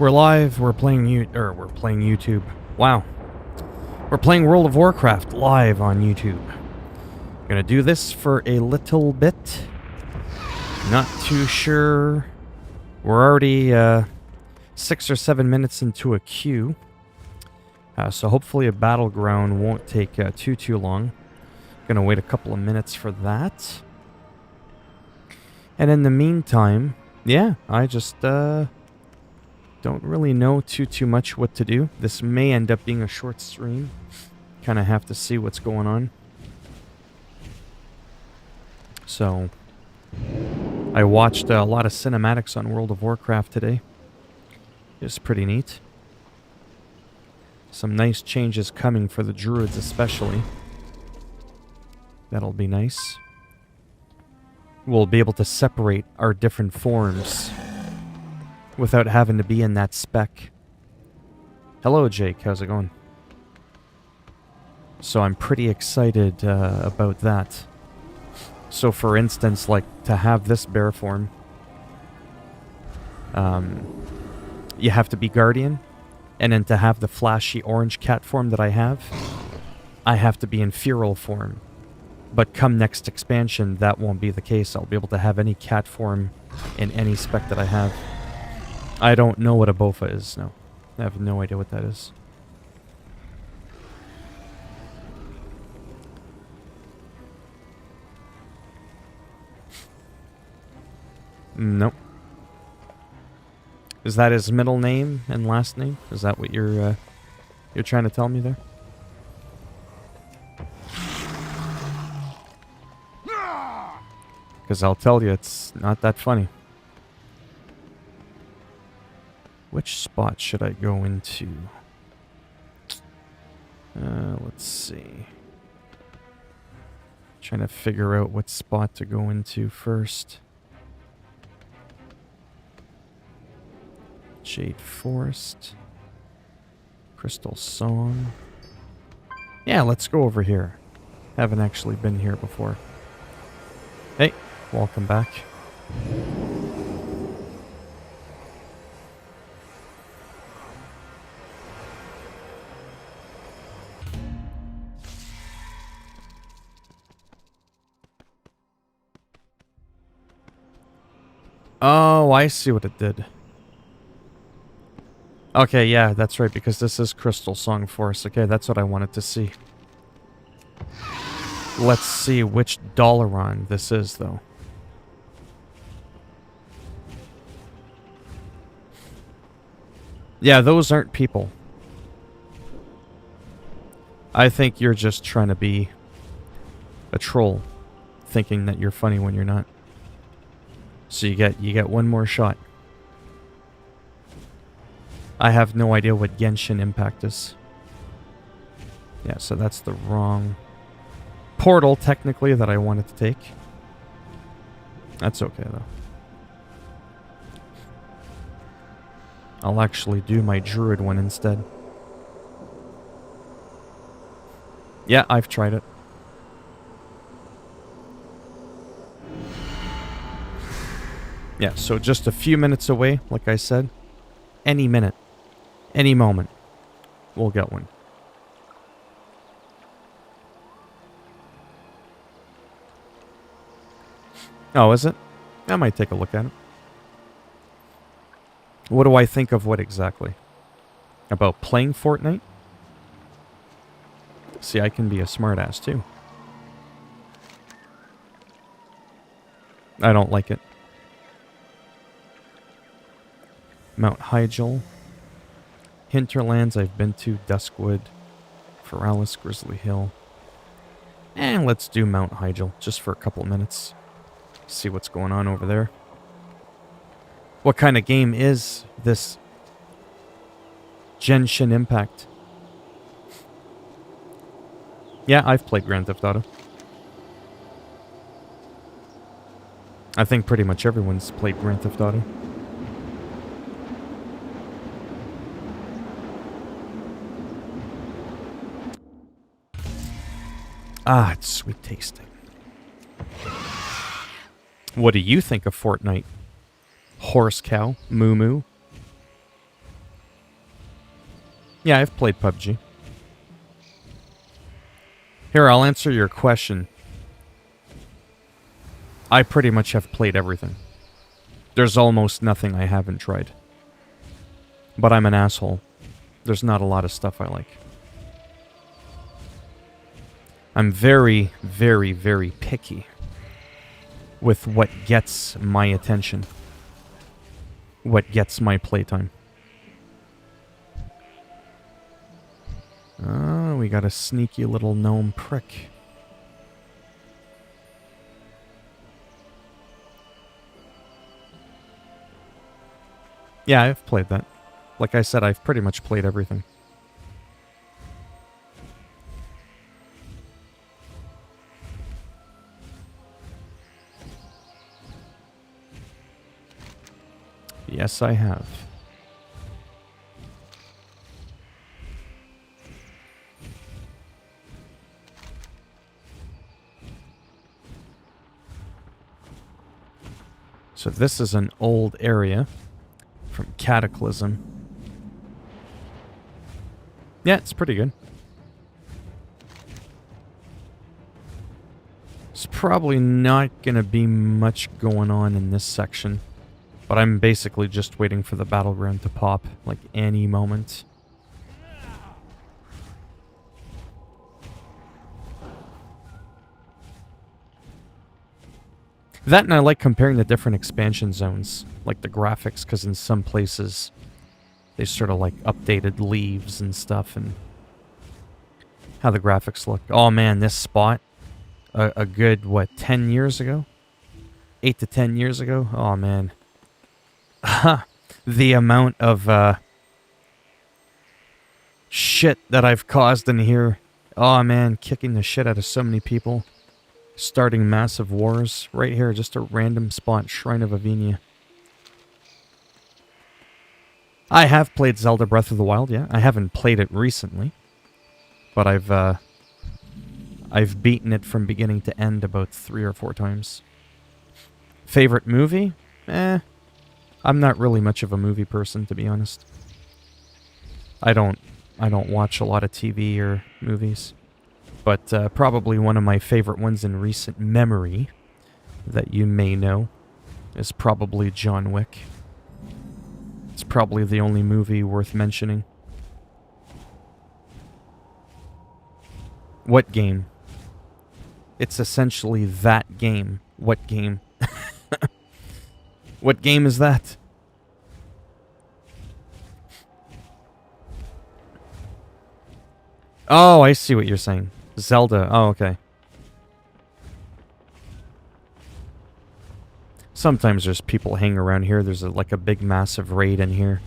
We're live. We're playing YouTube. Wow. We're playing World of Warcraft live on YouTube. Gonna do this for a little bit. Not too sure. We're already 6 or 7 minutes into a queue. So hopefully a battleground won't take too long. Gonna wait a couple of minutes for that. And in the meantime, yeah, I just don't really know too much what to do. This may end up being a short stream. Kind of have to see what's going on. So, I watched a lot of cinematics on World of Warcraft today. It's pretty neat. Some nice changes coming for the druids especially. That'll be nice. We'll be able to separate our different forms without having to be in that spec. Hello, Jake. How's it going? So I'm pretty excited about that. So for instance, like to have this bear form, you have to be Guardian. And then to have the flashy orange cat form that I have to be in feral form. But come next expansion, that won't be the case. I'll be able to have any cat form in any spec that I have. I don't know what a Bofa is, no. I have no idea what that is. Nope. Is that his middle name and last name? Is that what you're trying to tell me there? Because I'll tell you, it's not that funny. Which spot should I go into? Let's see. Trying to figure out what spot to go into first. Jade Forest. Crystal Song. Yeah, let's go over here. Haven't actually been here before. Hey, welcome back. Oh, I see what it did. Okay, yeah, that's right, because this is Crystal Song Forest. Okay, that's what I wanted to see. Let's see which Dalaran this is, though. Yeah, those aren't people. I think you're just trying to be a troll, thinking that you're funny when you're not. So you get one more shot. I have no idea what Genshin Impact is. Yeah, so that's the wrong portal, technically, that I wanted to take. That's okay, though. I'll actually do my druid one instead. Yeah, I've tried it. Yeah, so just a few minutes away, like I said. Any minute. Any moment. We'll get one. Oh, is it? I might take a look at it. What do I think of what exactly? About playing Fortnite? See, I can be a smartass too. I don't like it. Mount Hyjal. Hinterlands I've been to. Duskwood. Feralis, Grizzly Hill. And let's do Mount Hyjal just for a couple minutes. See what's going on over there. What kind of game is this Genshin Impact? Yeah, I've played Grand Theft Auto. I think pretty much everyone's played Grand Theft Auto. Ah, it's sweet tasting. What do you think of Fortnite? Horse cow, moo moo. Yeah, I've played PUBG. Here, I'll answer your question. I pretty much have played everything. There's almost nothing I haven't tried. But I'm an asshole. There's not a lot of stuff I like. I'm very, very, very picky with what gets my attention. What gets my playtime. Oh, we got a sneaky little gnome prick. Yeah, I've played that. Like I said, I've pretty much played everything. Yes, I have. So this is an old area from Cataclysm. Yeah, it's pretty good. There's probably not going to be much going on in this section. But I'm basically just waiting for the battleground to pop, like any moment. That, and I like comparing the different expansion zones, like the graphics, because in some places they sort of like updated leaves and stuff, and how the graphics look. Oh man, this spot, a good, what, 10 years ago? 8 to 10 years ago? Oh man. The amount of shit that I've caused in here. Oh man, kicking the shit out of so many people. Starting massive wars. Right here, just a random spot, Shrine of Avenia. I have played Zelda Breath of the Wild, yeah. I haven't played it recently. But I've beaten it from beginning to end about 3 or 4 times. Favorite movie? I'm not really much of a movie person, to be honest. I don't watch a lot of TV or movies. But probably one of my favorite ones in recent memory that you may know is probably John Wick. It's probably the only movie worth mentioning. What game? It's essentially that game. What game? What game is that? Oh, I see what you're saying. Zelda. Oh, okay. Sometimes there's people hanging around here. There's like a big, massive raid in here.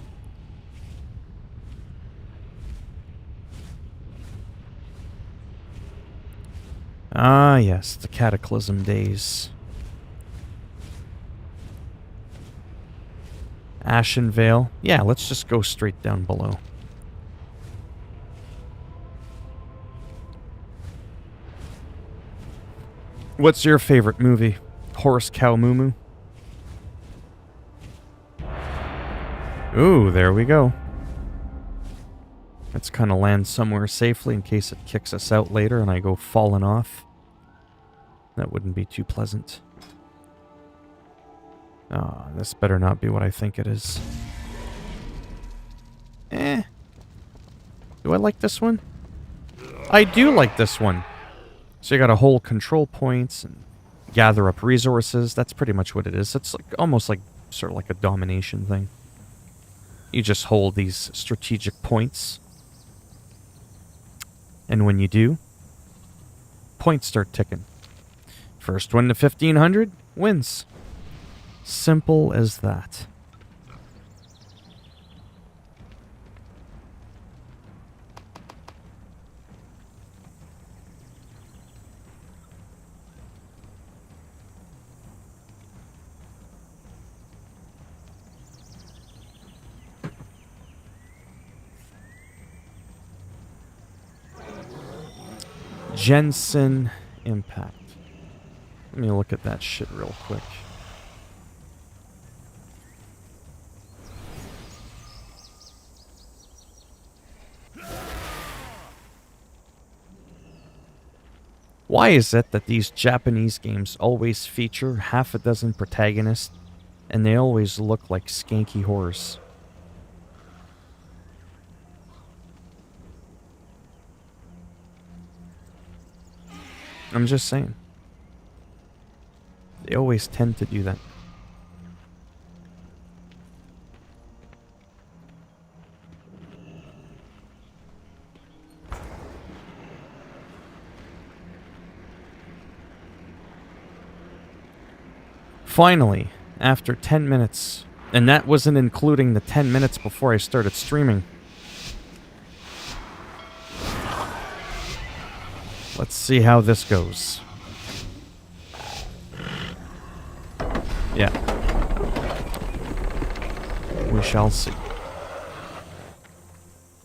Ah, yes. The Cataclysm days. Ashen Vale. Yeah, let's just go straight down below. What's your favorite movie? Horse Cow Moo Moo? Ooh, there we go. Let's kind of land somewhere safely in case it kicks us out later and I go falling off. That wouldn't be too pleasant. Ah, this better not be what I think it is. Do I like this one? I do like this one. So you got to hold control points and gather up resources. That's pretty much what it is. It's like almost like sort of like a domination thing. You just hold these strategic points. And when you do, points start ticking. First one to 1500 wins. Simple as that. Jensen Impact. Let me look at that shit real quick. Why is it that these Japanese games always feature half a dozen protagonists and they always look like skanky whores? I'm just saying. They always tend to do that. Finally, after 10 minutes, and that wasn't including the 10 minutes before I started streaming. Let's see how this goes. Yeah. We shall see.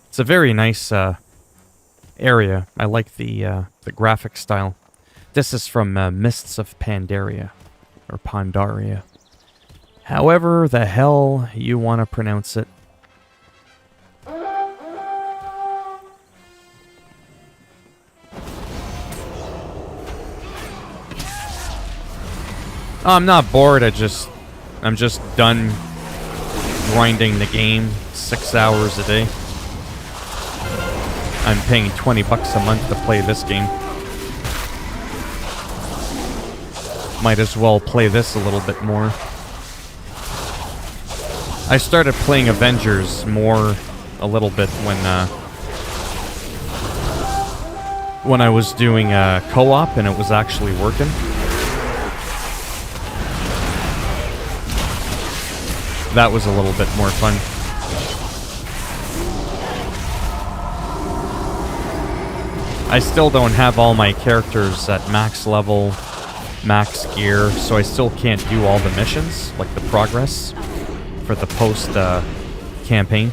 It's a very nice area. I like the graphic style. This is from Mists of Pandaria. Or Pandaria. However the hell you want to pronounce it. I'm not bored, I'm just done grinding the game 6 hours a day. I'm paying $20 a month to play this game. Might as well play this a little bit more. I started playing Avengers more a little bit when I was doing co-op and it was actually working. That was a little bit more fun. I still don't have all my characters at max level, max gear, so I still can't do all the missions, like the progress for the post campaign.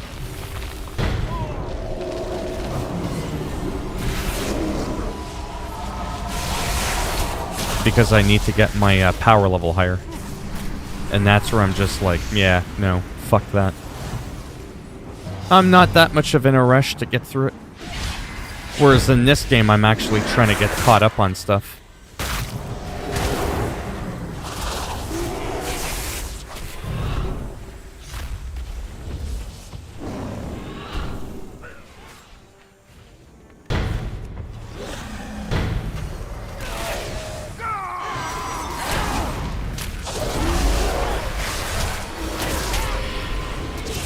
Because I need to get my power level higher. And that's where I'm just like, yeah, no, fuck that. I'm not that much of in a rush to get through it. Whereas in this game, I'm actually trying to get caught up on stuff.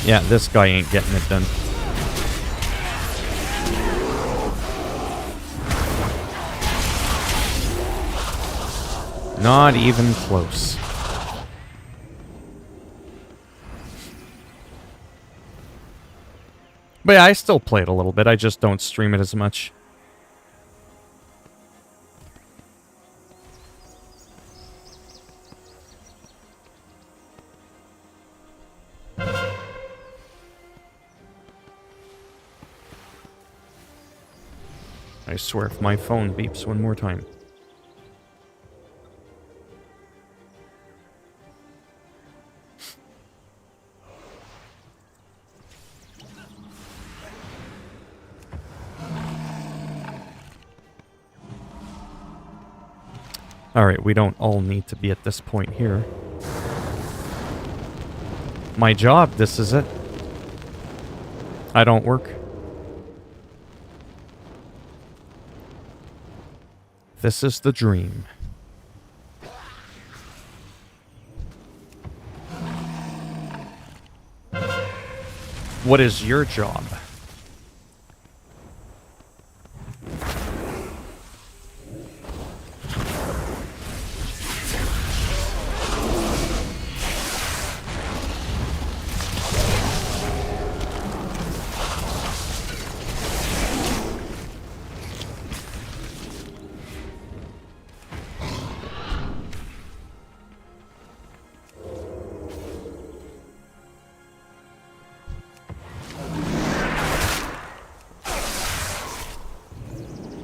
Yeah, this guy ain't getting it done. Not even close. But yeah, I still play it a little bit. I just don't stream it as much. I swear if my phone beeps one more time. Alright, we don't all need to be at this point here. My job, this is it. I don't work. This is the dream. What is your job?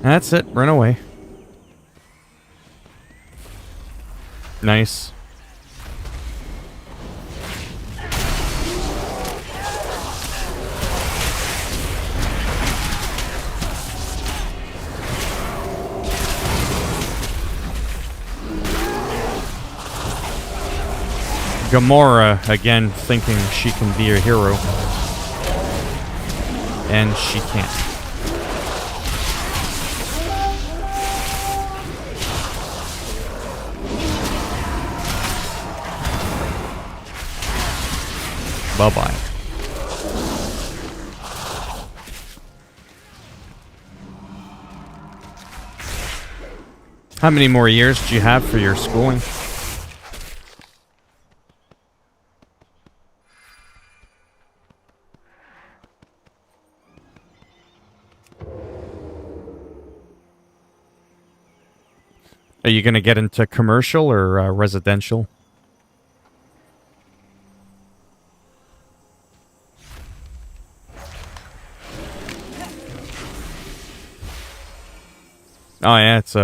That's it, run away. Nice. Gamora, again, thinking she can be a hero. And she can't. Bye-bye. How many more years do you have for your schooling? Are you going to get into commercial or residential? Oh yeah, it's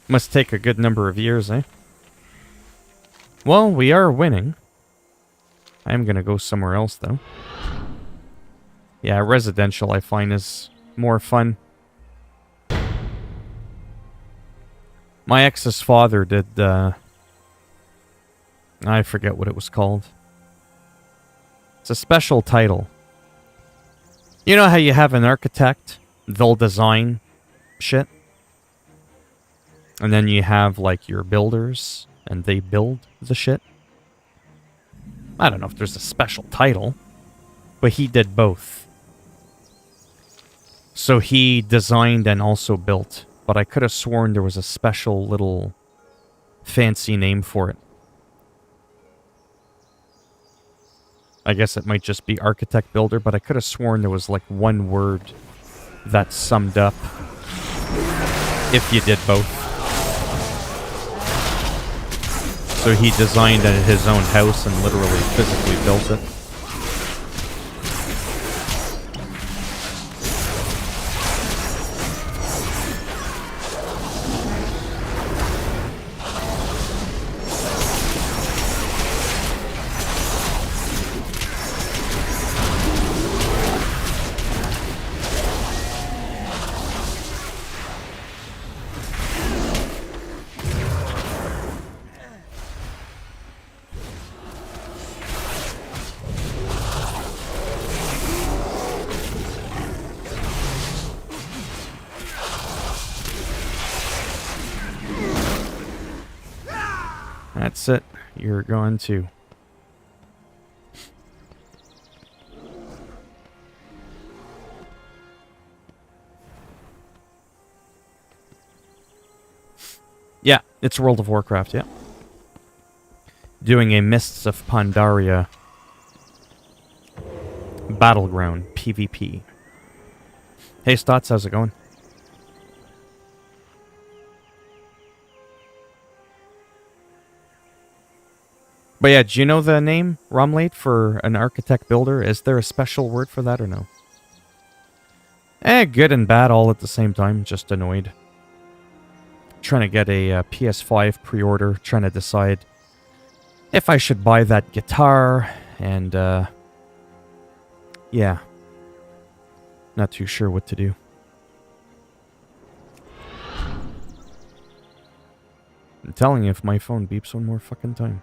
must take a good number of years, eh? Well, we are winning. I am gonna go somewhere else, though. Yeah, residential, I find, is more fun. My ex's father did, I forget what it was called. It's a special title. You know how you have an architect? They'll design shit. And then you have, like, your builders, and they build the shit. I don't know if there's a special title, but he did both. So he designed and also built, but I could have sworn there was a special little fancy name for it. I guess it might just be architect builder, but I could have sworn there was like one word that summed up if you did both. So he designed his own house and literally physically built it. That's it. You're going to. Yeah, it's World of Warcraft, yeah. Doing a Mists of Pandaria Battleground PvP. Hey, Stotts, how's it going? But yeah, do you know the name, Romlade, for an architect builder? Is there a special word for that or no? Good and bad all at the same time. Just annoyed. Trying to get a PS5 pre-order. Trying to decide if I should buy that guitar. And, yeah. Not too sure what to do. I'm telling you, if my phone beeps one more fucking time.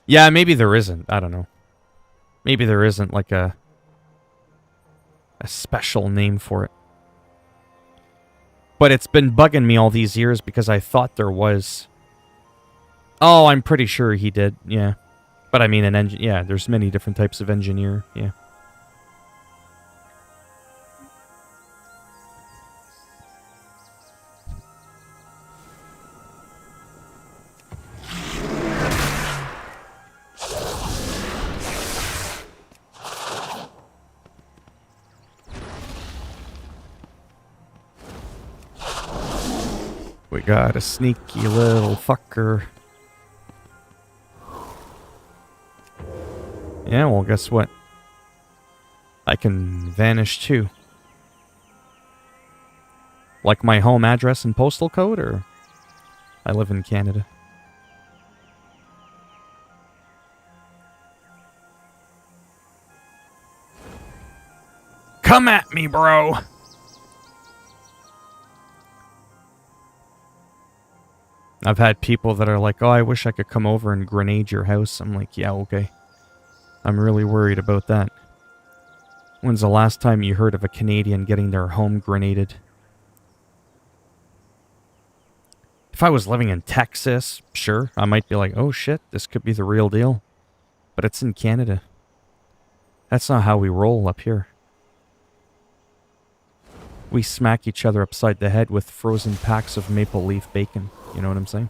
Yeah, maybe there isn't. I don't know. Maybe there isn't like a special name for it. But it's been bugging me all these years because I thought there was. Oh, I'm pretty sure he did. Yeah. But I mean, yeah, there's many different types of engineer. Yeah. We got a sneaky little fucker. Yeah, well, guess what? I can vanish too. Like my home address and postal code, or? I live in Canada. Come at me, bro! I've had people that are like, oh, I wish I could come over and grenade your house. I'm like, yeah, okay. I'm really worried about that. When's the last time you heard of a Canadian getting their home grenaded? If I was living in Texas, sure, I might be like, oh shit, this could be the real deal. But it's in Canada. That's not how we roll up here. We smack each other upside the head with frozen packs of maple leaf bacon. You know what I'm saying?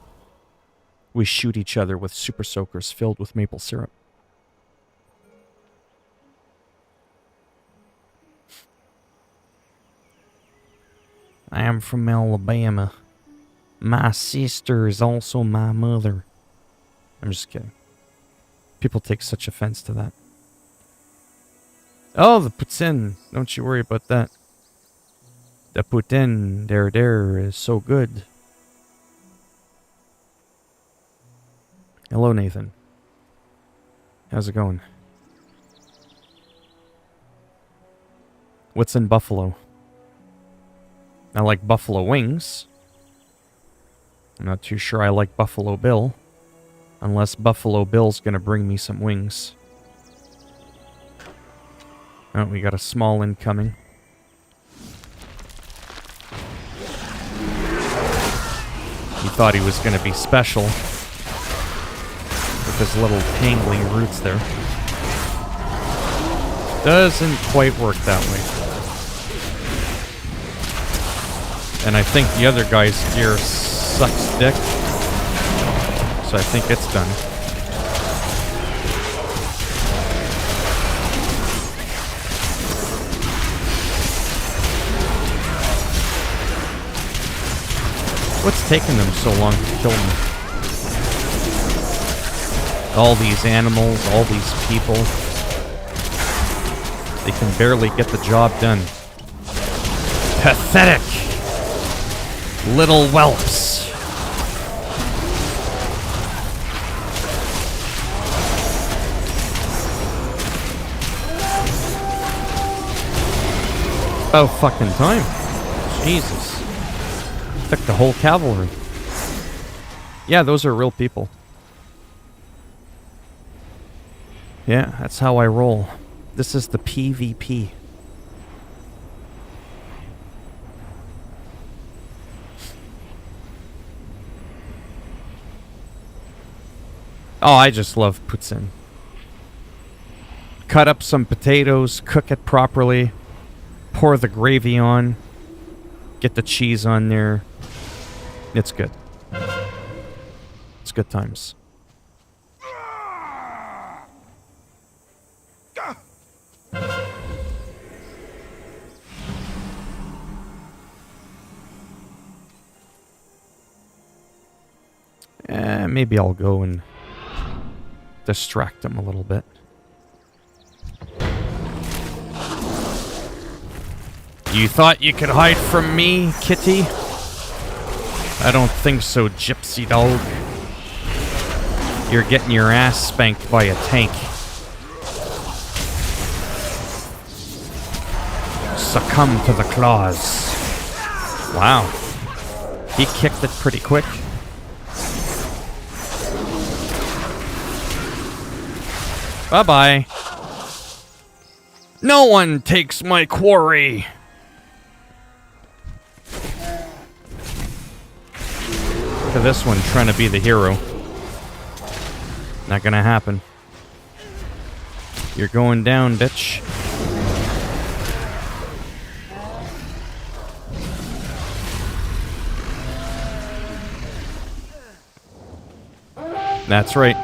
We shoot each other with super soakers filled with maple syrup. I am from Alabama. My sister is also my mother. I'm just kidding. People take such offense to that. Oh, the poutine. Don't you worry about that. The poutine there is so good. Hello, Nathan. How's it going? What's in Buffalo? I like buffalo wings. I'm not too sure I like Buffalo Bill. Unless Buffalo Bill's gonna bring me some wings. Oh, we got a small incoming. He thought he was gonna be special. With his little tangling roots there. Doesn't quite work that way. And I think the other guy's gear sucks dick. So I think it's done. What's taking them so long to kill me? All these animals, all these people. They can barely get the job done. Pathetic! Little whelps. About fucking time. Jesus. Took the whole cavalry. Yeah, those are real people. Yeah, that's how I roll. This is the PvP. Oh, I just love poutine. Cut up some potatoes, cook it properly, pour the gravy on, get the cheese on there. It's good. It's good times. Maybe I'll go and distract him a little bit. You thought you could hide from me, kitty? I don't think so, gypsy dog. You're getting your ass spanked by a tank. Succumb to the claws. Wow. He kicked it pretty quick. Bye-bye. No one takes my quarry. Look at this one trying to be the hero. Not gonna happen. You're going down, bitch. That's right.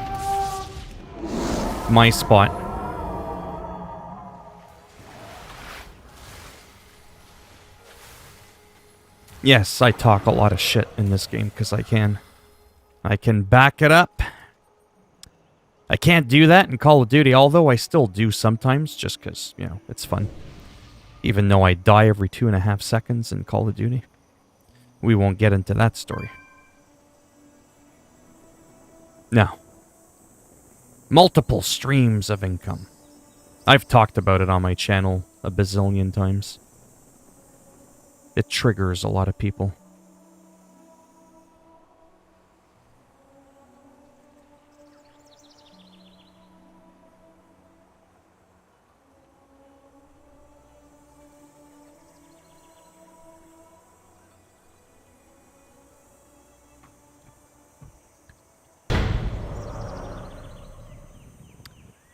My spot. Yes, I talk a lot of shit in this game because I can. I can back it up. I can't do that in Call of Duty, although I still do sometimes, just because, you know, it's fun. Even though I die every 2.5 seconds in Call of Duty. We won't get into that story. Now. Multiple streams of income. I've talked about it on my channel a bazillion times. It triggers a lot of people.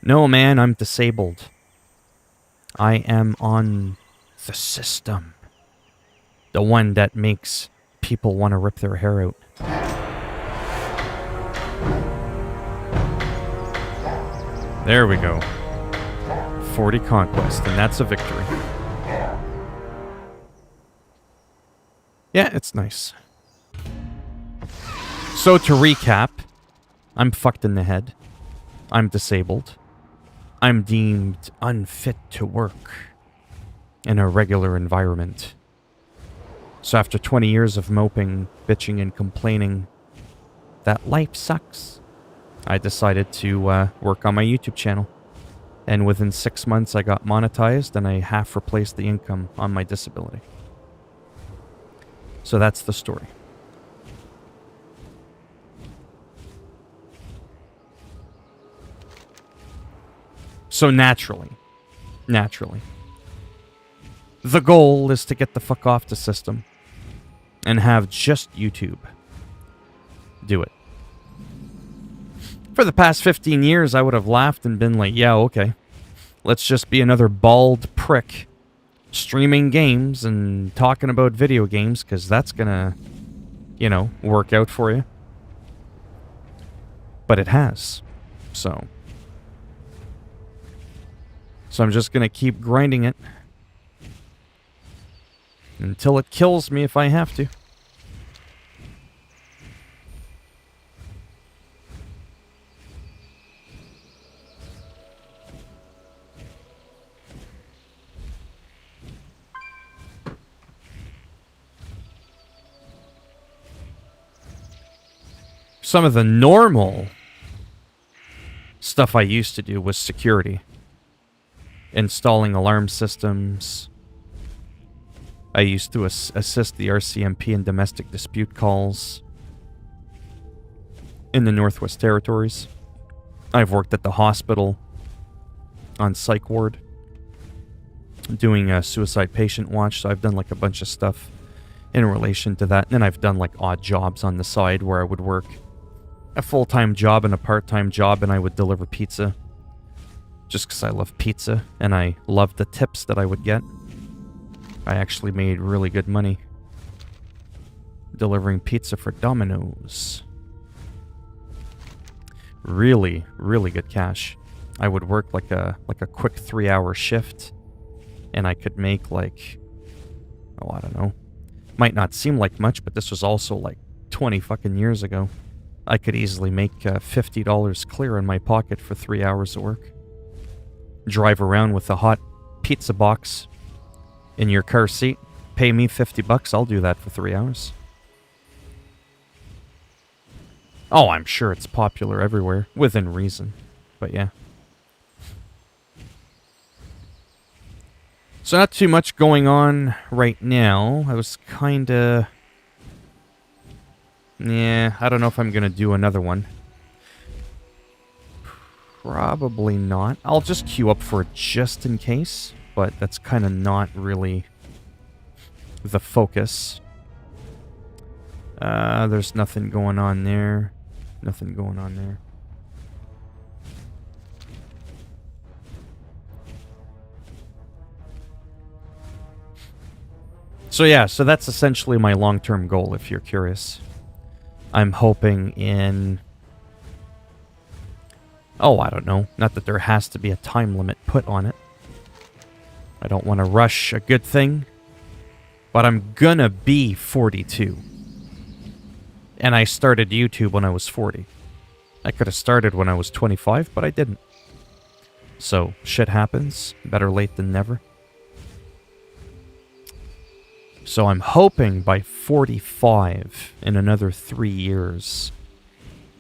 No, man, I'm disabled. I am on the system. The one that makes people want to rip their hair out. There we go. 40 conquest, and that's a victory. Yeah, it's nice. So to recap, I'm fucked in the head. I'm disabled. I'm deemed unfit to work in a regular environment. So after 20 years of moping, bitching, and complaining that life sucks, I decided to work on my YouTube channel. And within 6 months, I got monetized and I half replaced the income on my disability. So that's the story. So naturally, the goal is to get the fuck off the system and have just YouTube do it. For the past 15 years, I would have laughed and been like, yeah, okay, let's just be another bald prick streaming games and talking about video games, because that's gonna, you know, work out for you. But it has. So I'm just gonna keep grinding it until it kills me if I have to. Some of the normal stuff I used to do was security. Installing alarm systems. I used to assist the RCMP in domestic dispute calls in the Northwest Territories. I've worked at the hospital on psych ward doing a suicide patient watch, so I've done like a bunch of stuff in relation to that. And then I've done like odd jobs on the side where I would work a full-time job and a part-time job, and I would deliver pizza. Just because I love pizza, and I loved the tips that I would get. I actually made really good money delivering pizza for Domino's. Really, really good cash. I would work like a quick 3-hour shift, and I could make like, oh, I don't know. Might not seem like much, but this was also like 20 fucking years ago. I could easily make $50 clear in my pocket for 3 hours of work. Drive around with a hot pizza box in your car seat. Pay me $50, I'll do that for 3 hours. Oh, I'm sure it's popular everywhere, within reason. But yeah. So not too much going on right now. I was kinda... yeah, I don't know if I'm gonna do another one. Probably not. I'll just queue up for it just in case, but that's kind of not really the focus. There's nothing going on there. Nothing going on there. So yeah, so that's essentially my long-term goal, if you're curious. I'm hoping in... oh, I don't know. Not that there has to be a time limit put on it. I don't want to rush a good thing. But I'm gonna be 42. And I started YouTube when I was 40. I could have started when I was 25, but I didn't. So, shit happens. Better late than never. So I'm hoping by 45, in another 3 years...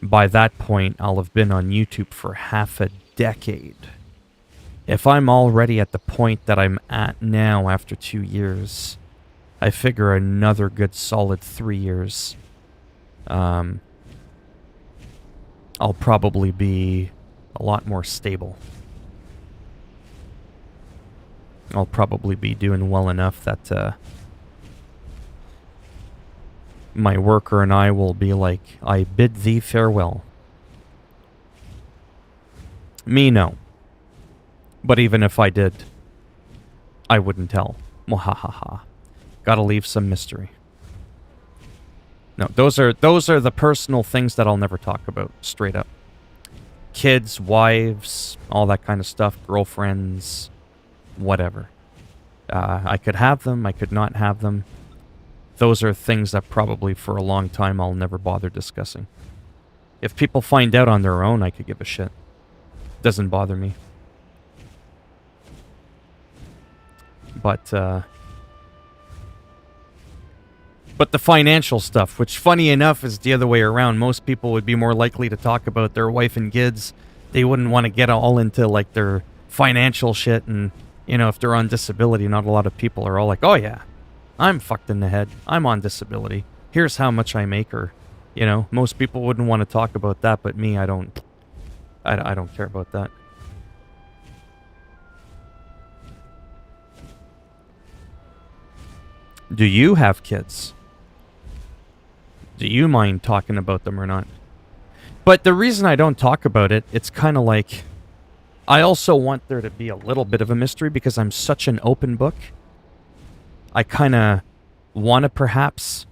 by that point, I'll have been on YouTube for half a decade. If I'm already at the point that I'm at now after 2 years, I figure another good solid 3 years, I'll probably be a lot more stable. I'll probably be doing well enough that my worker and I will be like, I bid thee farewell. Me, no. But even if I did, I wouldn't tell. Mwahaha. Gotta leave some mystery. No, those are the personal things that I'll never talk about, straight up. Kids, wives, all that kind of stuff, girlfriends, whatever. I could have them, I could not have them. Those are things that probably for a long time I'll never bother discussing. If people find out on their own, I could give a shit. Doesn't bother me. But the financial stuff, which funny enough is the other way around. Most people would be more likely to talk about their wife and kids. They wouldn't want to get all into like their financial shit, and you know, if they're on disability, not a lot of people are all like, oh yeah, I'm fucked in the head. I'm on disability. Here's how much I make, or, you know, most people wouldn't want to talk about that, but me, I don't care about that. Do you have kids? Do you mind talking about them or not? But the reason I don't talk about it, it's kind of like, I also want there to be a little bit of a mystery because I'm such an open book. I kind of want to perhaps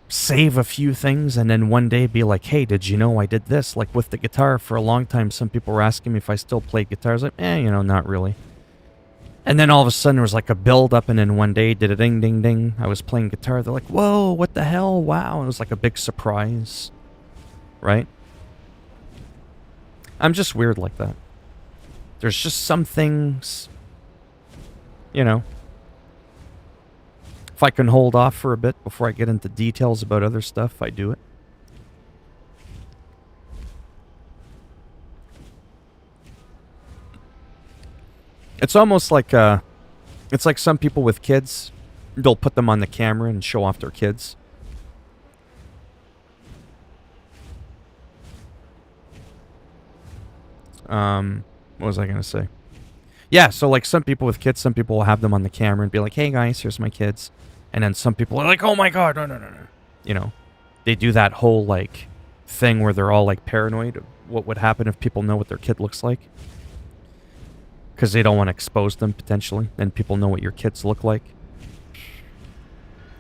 save a few things and then one day be like, hey, did you know I did this? Like with the guitar, for a long time, some people were asking me if I still played guitar. I was like, you know, not really. And then all of a sudden there was like a build up, and then one day, did a ding, ding, ding. I was playing guitar. They're like, whoa, what the hell? Wow. It was like a big surprise. Right? I'm just weird like that. There's just some things, you know. If I can hold off for a bit before I get into details about other stuff, I do it. It's almost like, it's like some people with kids, they'll put them on the camera and show off their kids. What was I going to say? Yeah, so like some people with kids, some people will have them on the camera and be like, hey guys, here's my kids. And then some people are like, oh my god, no. You know, they do that whole like thing where they're all like paranoid of what would happen if people know what their kid looks like. Because they don't want to expose them, potentially. And people know what your kids look like.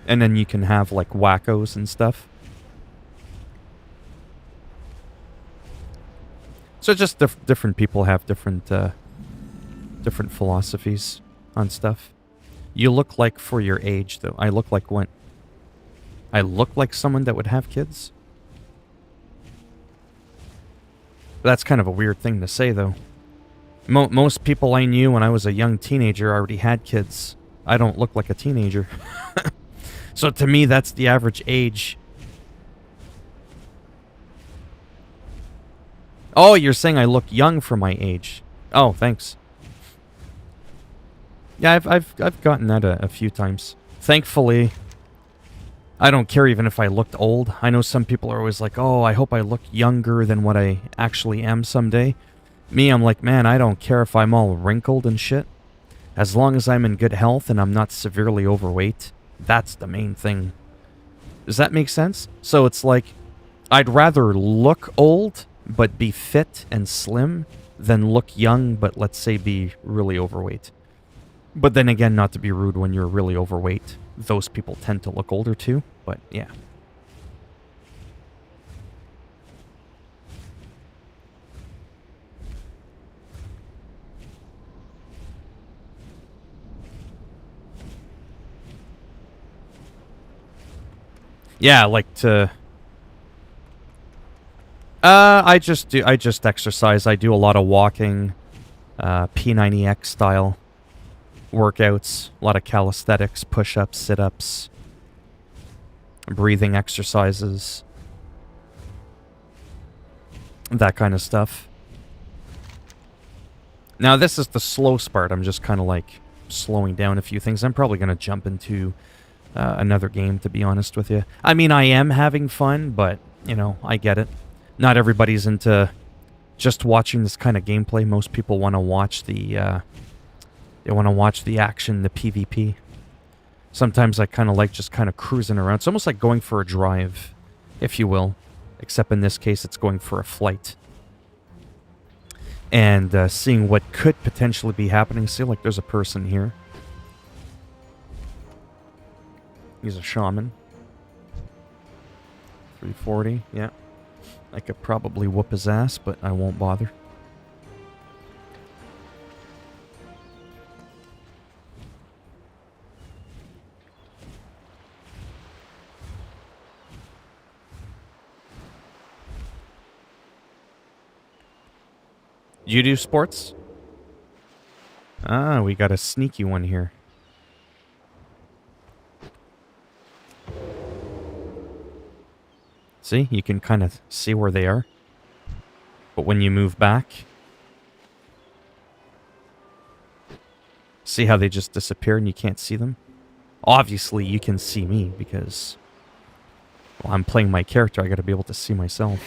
And then you can have, like, wackos and stuff. So just different people have different philosophies on stuff. You look like for your age, though. I look like what? I look like someone that would have kids? That's kind of a weird thing to say, though. Most people I knew when I was a young teenager already had kids. I don't look like a teenager. So to me, that's the average age. Oh, you're saying I look young for my age. Oh, thanks. Yeah, I've gotten that a few times. Thankfully, I don't care even if I looked old. I know some people are always like, oh, I hope I look younger than what I actually am someday. Me, I'm like, man, I don't care if I'm all wrinkled and shit. As long as I'm in good health and I'm not severely overweight, that's the main thing. Does that make sense? So it's like, I'd rather look old, but be fit and slim, than look young, but let's say be really overweight. But then again, not to be rude, when you're really overweight, those people tend to look older too, but yeah. Yeah, like to... I just exercise. I do a lot of walking, P90X style workouts, a lot of calisthenics, push-ups, sit-ups, breathing exercises, that kind of stuff. Now, this is the slow part. I'm just kind of like slowing down a few things. I'm probably going to jump into another game, to be honest with you. I mean, I am having fun, but, you know, I get it. Not everybody's into just watching this kind of gameplay. Most people want to watch the, they want to watch the action, the PvP. Sometimes I kind of like just kind of cruising around. It's almost like going for a drive, if you will. Except in this case, it's going for a flight. And seeing what could potentially be happening. See, like, there's a person here. He's a shaman. 340, yeah. I could probably whoop his ass, but I won't bother. You do sports? Ah, we got a sneaky one here. See, you can kind of see where they are. But when you move back, see how they just disappear and you can't see them? Obviously, you can see me because, well, I'm playing my character. I got to be able to see myself.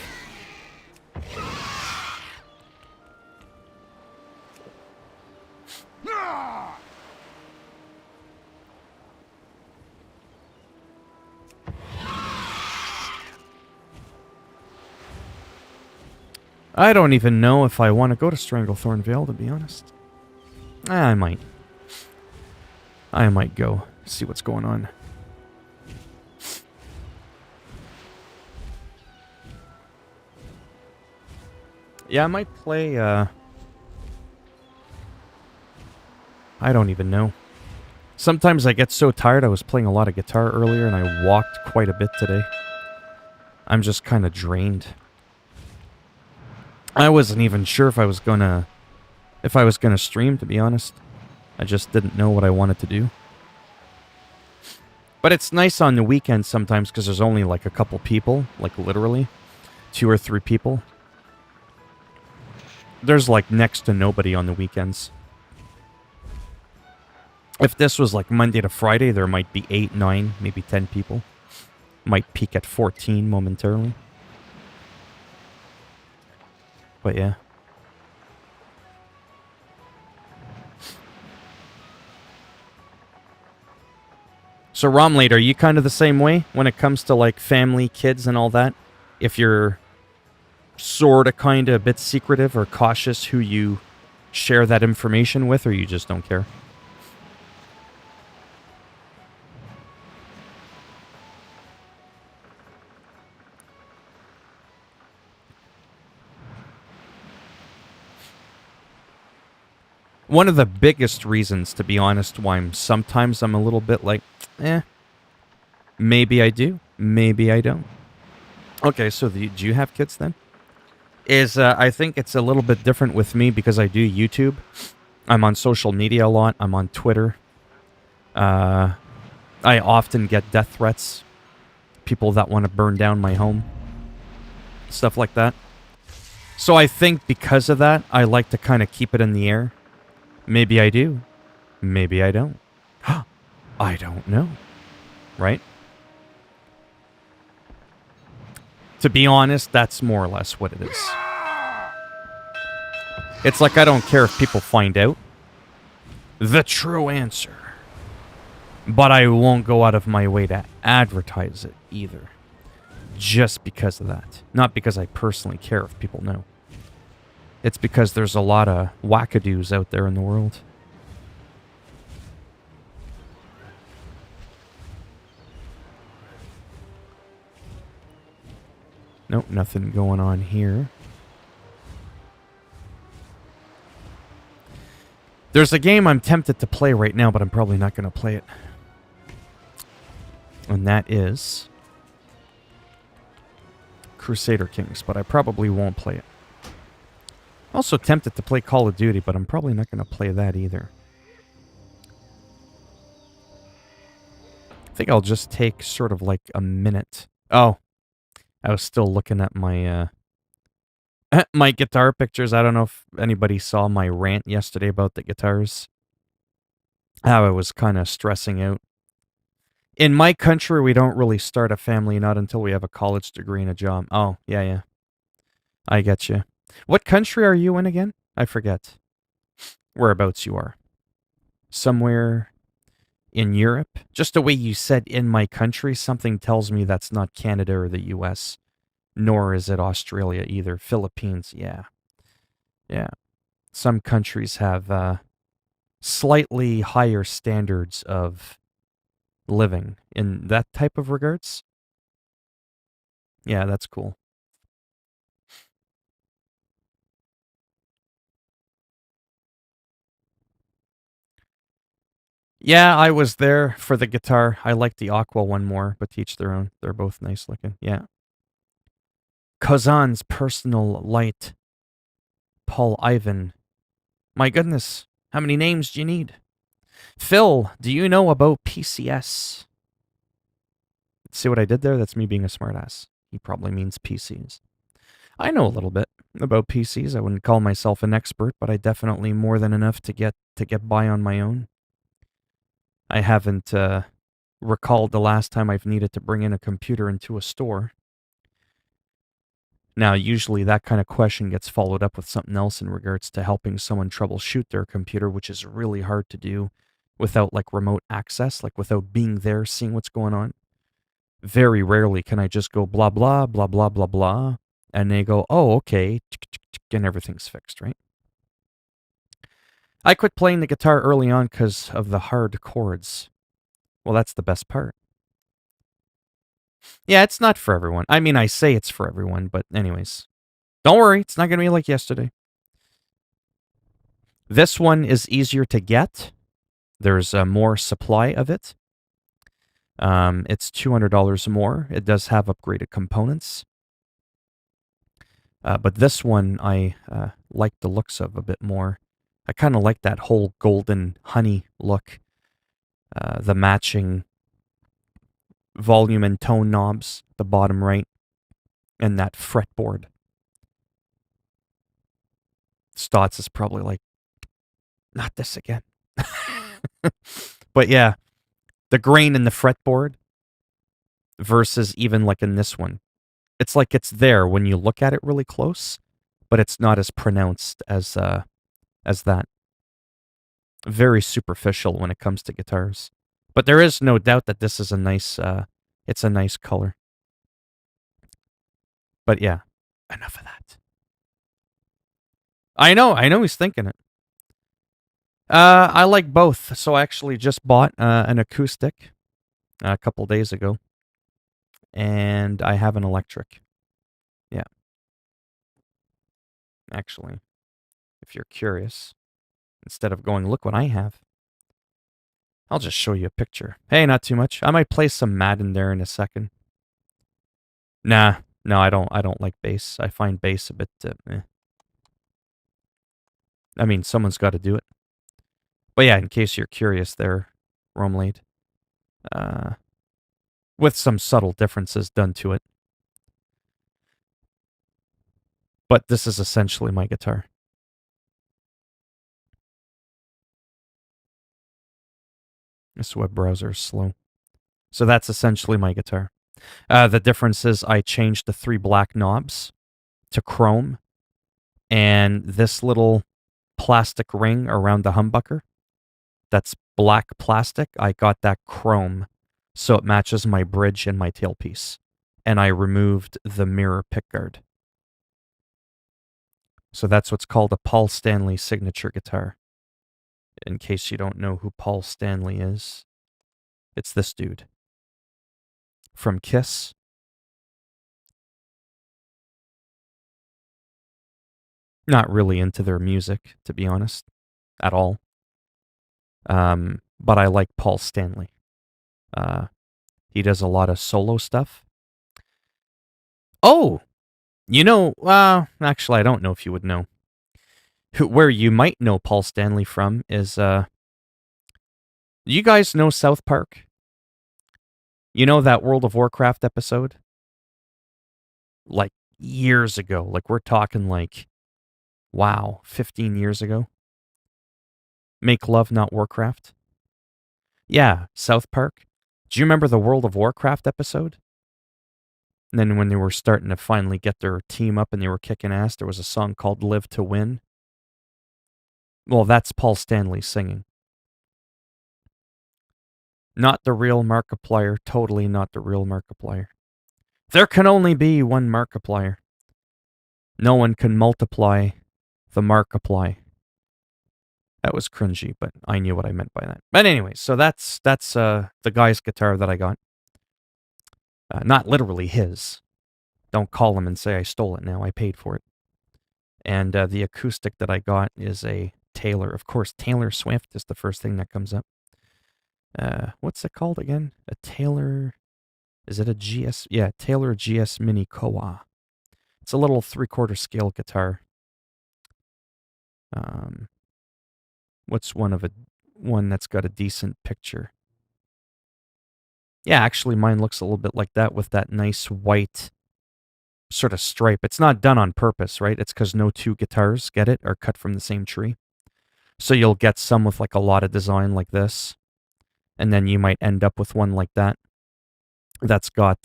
I don't even know if I want to go to Stranglethorn Vale, to be honest. I might. I might go see what's going on. Yeah, I might play, I don't even know. Sometimes I get so tired. I was playing a lot of guitar earlier, and I walked quite a bit today. I'm just kind of drained. I wasn't even sure if I was gonna stream, to be honest. I just didn't know what I wanted to do. But it's nice on the weekends sometimes because there's only like a couple people, like literally 2 or 3 people. There's like next to nobody on the weekends. If this was like Monday to Friday, there might be 8, 9, maybe 10 people. Might peak at 14 momentarily. But yeah. So Romlate, are you kind of the same way when it comes to like family, kids, and all that? If you're sort of kind of a bit secretive or cautious who you share that information with, or you just don't care? One of the biggest reasons, to be honest, why sometimes I'm a little bit like, maybe I do, maybe I don't. Okay, so do you have kids then? I think it's a little bit different with me because I do YouTube. I'm on social media a lot. I'm on Twitter. I often get death threats. People that want to burn down my home. Stuff like that. So I think because of that, I like to kind of keep it in the air. Maybe I do. Maybe I don't. I don't know. Right? To be honest, that's more or less what it is. It's like I don't care if people find out the true answer. But I won't go out of my way to advertise it either. Just because of that. Not because I personally care if people know. It's because there's a lot of wackadoos out there in the world. Nope, nothing going on here. There's a game I'm tempted to play right now, but I'm probably not going to play it. And that is Crusader Kings, but I probably won't play it. Also tempted to play Call of Duty, but I'm probably not going to play that either. I think I'll just take sort of like a minute. Oh, I was still looking at my My guitar pictures. I don't know if anybody saw my rant yesterday about the guitars. How I was kind of stressing out. In my country, we don't really start a family not until we have a college degree and a job. Oh, yeah, yeah. I get you. What country are you in again? I forget. Whereabouts you are. Somewhere in Europe? Just the way you said in my country, something tells me that's not Canada or the US, nor is it Australia either. Philippines, yeah. Yeah. Some countries have slightly higher standards of living in that type of regards. Yeah, that's cool. Yeah, I was there for the guitar. I like the Aqua one more, but to each their own. They're both nice looking. Yeah. Kazan's personal light. Paul Ivan. My goodness. How many names do you need? Phil, do you know about PCS? See what I did there? That's me being a smartass. He probably means PCs. I know a little bit about PCs. I wouldn't call myself an expert, but I definitely more than enough to get by on my own. I haven't recalled the last time I've needed to bring in a computer into a store. Now, usually that kind of question gets followed up with something else in regards to helping someone troubleshoot their computer, which is really hard to do without like remote access, like without being there, seeing what's going on. Very rarely can I just go blah, blah, blah, blah, blah, blah, and they go, oh, okay, and everything's fixed, right? I quit playing the guitar early on because of the hard chords. Well, that's the best part. Yeah, it's not for everyone. I mean, I say it's for everyone, but anyways. Don't worry, it's not going to be like yesterday. This one is easier to get. There's more supply of it. It's $200 more. It does have upgraded components. But this one I like the looks of a bit more. I kind of like that whole golden honey look. The matching volume and tone knobs, the bottom right, and that fretboard. Stotts is probably like, not this again. But yeah, the grain in the fretboard versus even like in this one. It's like it's there when you look at it really close, but it's not as pronounced as that. Very superficial when it comes to guitars. But there is no doubt that this is a nice it's a nice color. But yeah, enough of that. I know he's thinking it. I like both. So I actually just bought an acoustic a couple days ago, and I have an electric. Yeah. Actually, if you're curious, instead of going, look what I have, I'll just show you a picture. Hey, not too much. I might play some Madden there in a second. Nah, no, I don't like bass. I find bass a bit. I mean, someone's got to do it. But yeah, in case you're curious, there, Romlade, uh, with some subtle differences done to it. But this is essentially my guitar. This web browser is slow. So that's essentially my guitar. The difference is I changed the 3 black knobs to chrome, and this little plastic ring around the humbucker, that's black plastic, I got that chrome so it matches my bridge and my tailpiece. And I removed the mirror pickguard. So that's what's called a Paul Stanley signature guitar. In case you don't know who Paul Stanley is, it's this dude from Kiss. Not really into their music, to be honest, at all. But I like Paul Stanley. He does a lot of solo stuff. Oh, you know, actually, I don't know if you would know. Where you might know Paul Stanley from is, you guys know South Park? You know that World of Warcraft episode? Like years ago. Like, we're talking like, wow, 15 years ago. Make Love, Not Warcraft. Yeah, South Park. Do you remember the World of Warcraft episode? And then when they were starting to finally get their team up and they were kicking ass, there was a song called Live to Win. Well, that's Paul Stanley singing. Not the real Markiplier, totally not the real Markiplier. There can only be one Markiplier. No one can multiply the Markiplier. That was cringy, but I knew what I meant by that. But anyway, so that's the guy's guitar that I got. Not literally his. Don't call him and say I stole it now. I paid for it. And the acoustic that I got is a Taylor. Of course, Taylor Swift is the first thing that comes up. What's it called again? A Taylor... Is it a GS? Yeah, Taylor GS Mini Koa. It's a little 3/4 scale guitar. What's one that's got a decent picture? Yeah, actually mine looks a little bit like that with that nice white sort of stripe. It's not done on purpose, right? It's because no two guitars, get it, are cut from the same tree. So you'll get some with like a lot of design like this, and then you might end up with one like that that's got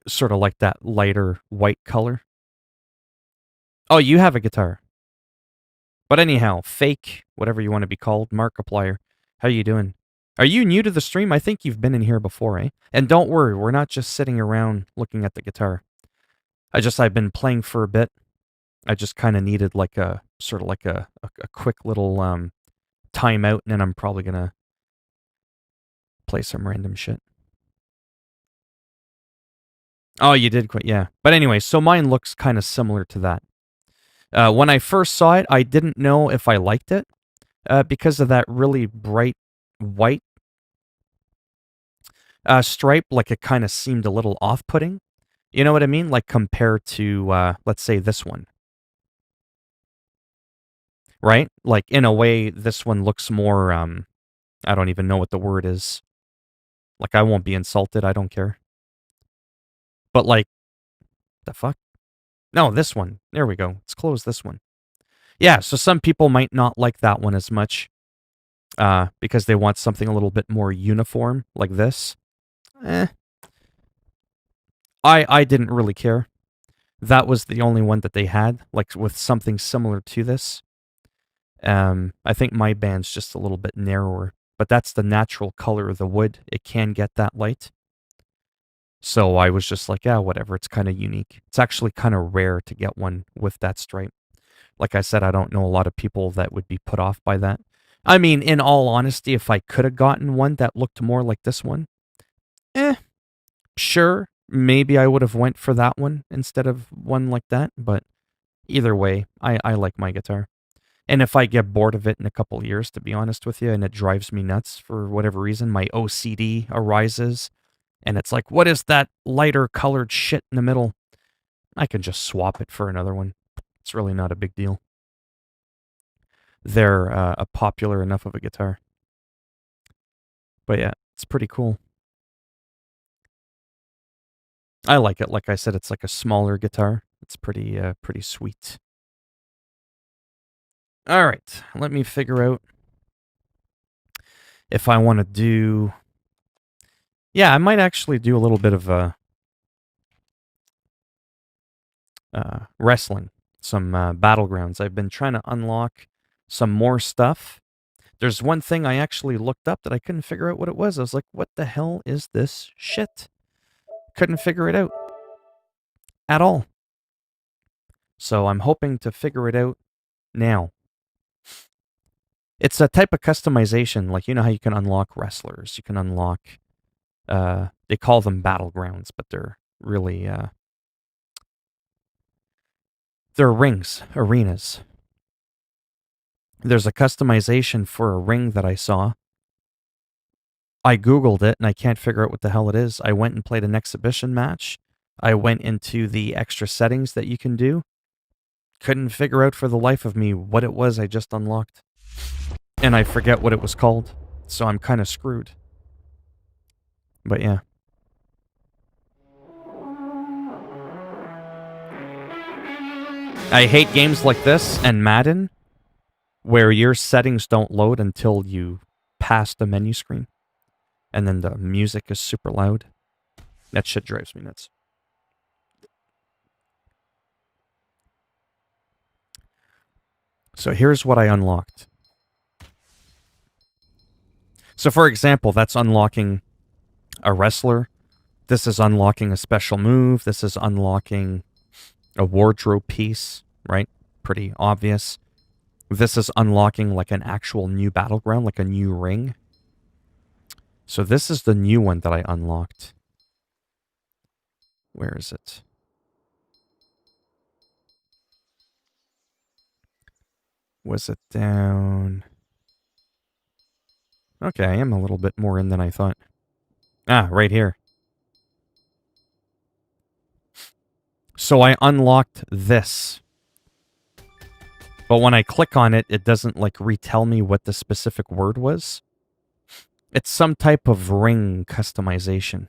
sort of like that lighter white color. Oh, you have a guitar. But anyhow, fake, whatever you want to be called, Markiplier, how you doing? Are you new to the stream? I think you've been in here before, eh? And don't worry, we're not just sitting around looking at the guitar. I've been playing for a bit. I just kind of needed like a, sort of like a quick little timeout, and then I'm probably going to play some random shit. Oh, you did quit, yeah. But anyway, so mine looks kind of similar to that. When I first saw it, I didn't know if I liked it because of that really bright white stripe. Like, it kind of seemed a little off-putting. You know what I mean? Like, compared to, let's say, this one. Right? Like, in a way, this one looks more, I don't even know what the word is. Like, I won't be insulted. I don't care. But, like, the fuck? No, this one. There we go. Let's close this one. Yeah, so some people might not like that one as much because they want something a little bit more uniform, like this. I didn't really care. That was the only one that they had, like with something similar to this. I think my band's just a little bit narrower, but that's the natural color of the wood. It can get that light. So I was just like, yeah, whatever. It's kind of unique. It's actually kind of rare to get one with that stripe. Like I said, I don't know a lot of people that would be put off by that. I mean, in all honesty, if I could have gotten one that looked more like this one, sure, maybe I would have went for that one instead of one like that. But either way, I like my guitar. And if I get bored of it in a couple years, to be honest with you, and it drives me nuts for whatever reason, my OCD arises, and it's like, what is that lighter colored shit in the middle? I can just swap it for another one. It's really not a big deal. They're a popular enough of a guitar. But yeah, it's pretty cool. I like it. Like I said, it's like a smaller guitar. It's pretty sweet. All right, let me figure out if I want to do... Yeah, I might actually do a little bit of wrestling, some battlegrounds. I've been trying to unlock some more stuff. There's one thing I actually looked up that I couldn't figure out what it was. I was like, what the hell is this shit? Couldn't figure it out at all. So I'm hoping to figure it out now. It's a type of customization, like, you know how you can unlock wrestlers, you can unlock, they call them battlegrounds, but they're really, they're rings, arenas. There's a customization for a ring that I saw. I Googled it, and I can't figure out what the hell it is. I went and played an exhibition match. I went into the extra settings that you can do. Couldn't figure out for the life of me what it was I just unlocked. And I forget what it was called, so I'm kind of screwed. But yeah. I hate games like this and Madden, where your settings don't load until you pass the menu screen, and then the music is super loud. That shit drives me nuts. So here's what I unlocked. So for example, that's unlocking a wrestler. This is unlocking a special move. This is unlocking a wardrobe piece, right? Pretty obvious. This is unlocking like an actual new battleground, like a new ring. So this is the new one that I unlocked. Where is it? Was it down? Okay, I am a little bit more in than I thought. Ah, right here. So I unlocked this. But when I click on it, it doesn't like retell me what the specific word was. It's some type of ring customization.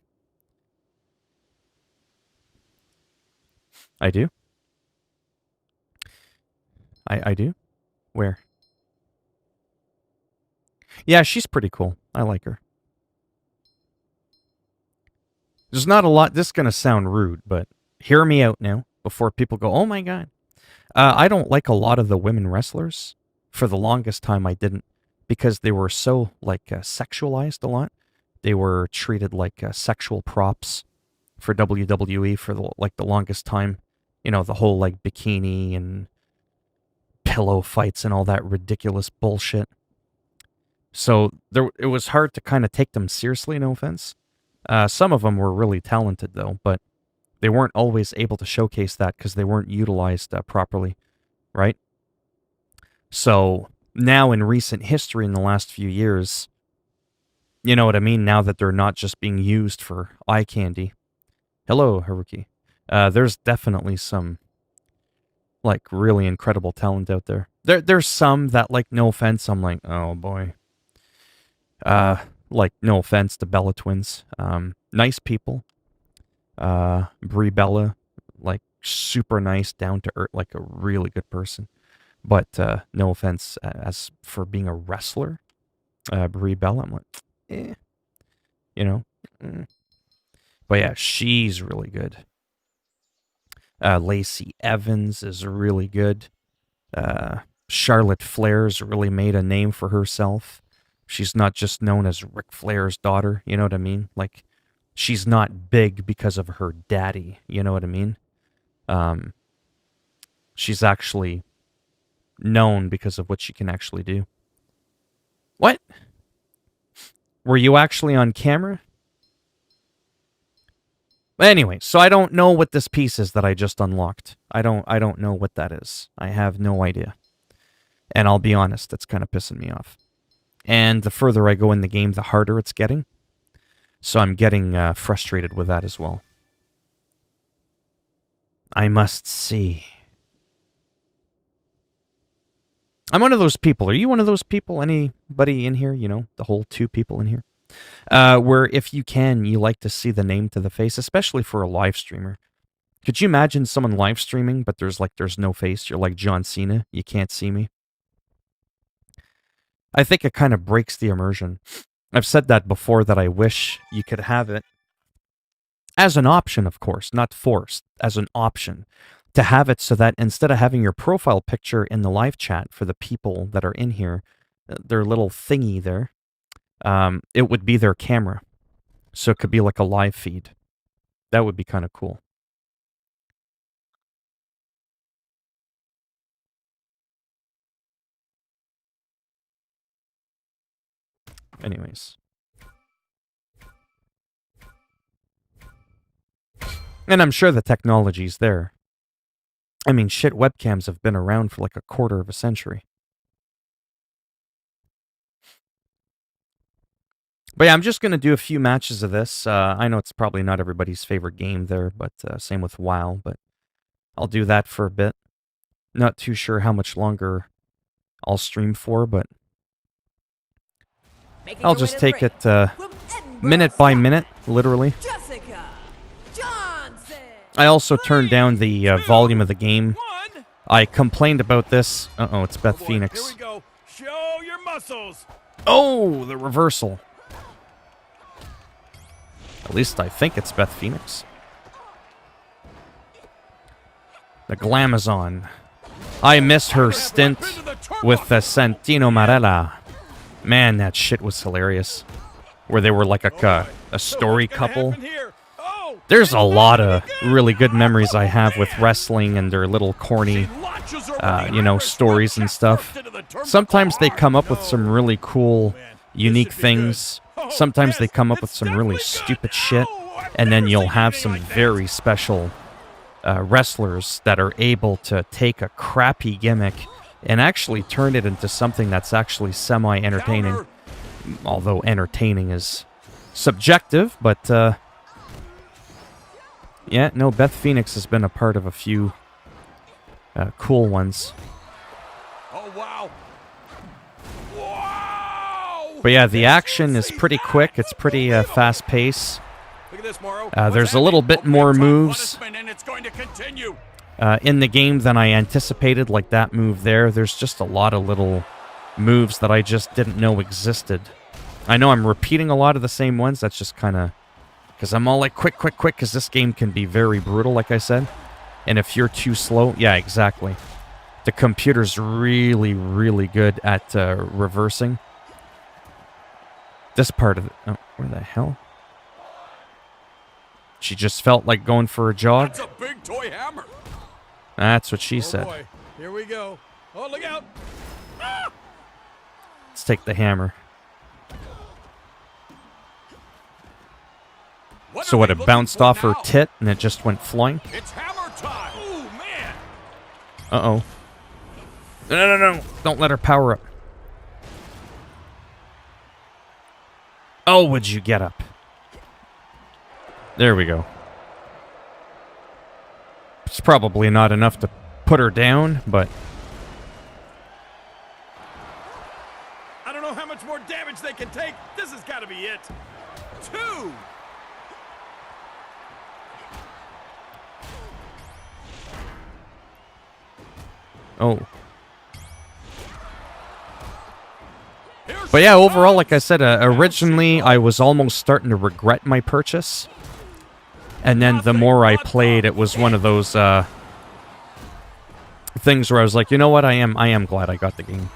I do? I do? Where? Yeah, she's pretty cool. I like her. There's not a lot. This is going to sound rude, but hear me out now before people go, oh my god. I don't like a lot of the women wrestlers. For the longest time, I didn't, because they were so like sexualized a lot. They were treated like sexual props for WWE for the longest time. You know, the whole like bikini and pillow fights and all that ridiculous bullshit. So it was hard to kind of take them seriously, no offense. Some of them were really talented though, but they weren't always able to showcase that because they weren't utilized properly, right? So now in recent history in the last few years, you know what I mean? Now that they're not just being used for eye candy. Hello, Haruki. There's definitely some like really incredible talent out there. There's some that, like, no offense, I'm like, oh boy. Like, no offense to Bella Twins. Nice people. Brie Bella, like, super nice, down to earth, like a really good person. But no offense as for being a wrestler, Brie Bella, I'm like, eh, you know. But yeah, she's really good. Lacey Evans is really good. Charlotte Flair's really made a name for herself. She's not just known as Ric Flair's daughter, you know what I mean? Like, she's not big because of her daddy, you know what I mean? She's actually known because of what she can actually do. What? Were you actually on camera? Anyway, so I don't know what this piece is that I just unlocked. I don't know what that is. I have no idea. And I'll be honest, it's kind of pissing me off. And the further I go in the game, the harder it's getting. So I'm getting frustrated with that as well. I must see. I'm one of those people. Are you one of those people? Anybody in here? You know, the whole 2 people in here? Where if you can, you like to see the name to the face, especially for a live streamer. Could you imagine someone live streaming, but there's no face? You're like John Cena. You can't see me. I think it kind of breaks the immersion. I've said that before, that I wish you could have it as an option, of course, not forced, as an option, to have it so that instead of having your profile picture in the live chat for the people that are in here, their little thingy there, it would be their camera. So it could be like a live feed. That would be kind of cool. Anyways. And I'm sure the technology's there. I mean, shit, webcams have been around for like a quarter of a century. But yeah, I'm just going to do a few matches of this. I know it's probably not everybody's favorite game there, but same with WoW, but I'll do that for a bit. Not too sure how much longer I'll stream for, but I'll just take it minute by minute, literally. I also turned down the volume of the game I complained about this. Uh-oh, it's Beth Phoenix. Here we go. Show your muscles. Oh, the reversal. At least I think it's Beth Phoenix. The Glamazon. I miss her stint with Santino Marella. Man, that shit was hilarious. Where they were like a story couple. There's a lot of really good memories I have with wrestling and their little corny, you know, stories and stuff. Sometimes they come up with some really cool, unique things. Sometimes they come up with some really stupid shit. And then you'll have some very special wrestlers that are able to take a crappy gimmick and actually turn it into something that's actually semi-entertaining. Although entertaining is subjective, but yeah, no, Beth Phoenix has been a part of a few cool ones. Oh, wow. Wow! But yeah, the action is pretty quick. It's pretty fast-paced. Look at this, Morrow. There's a little bit more moves And it's going to continue. in the game than I anticipated, like that move there. There's just a lot of little moves that I just didn't know existed. I know I'm repeating a lot of the same ones. That's just kind of... because I'm all like, quick, quick, quick, because this game can be very brutal, like I said. And if you're too slow... yeah, exactly. The computer's really, really good at reversing. This part of it... oh, where the hell? She just felt like going for a jog. That's a big toy hammer. That's what she said. Boy. Here we go. Oh, look out. Ah! Let's take the hammer. So what, it bounced off her tit and it just went flying? It's hammer time. Oh, man. Uh-oh. No. Don't let her power up. Oh, would you get up? There we go. It's probably not enough to put her down, but... I don't know how much more damage they can take. This has got to be it. 2. Oh. But yeah, overall, like I said, originally I was almost starting to regret my purchase. And then the more I played, it was one of those things where I was like, you know what, I am glad I got the game.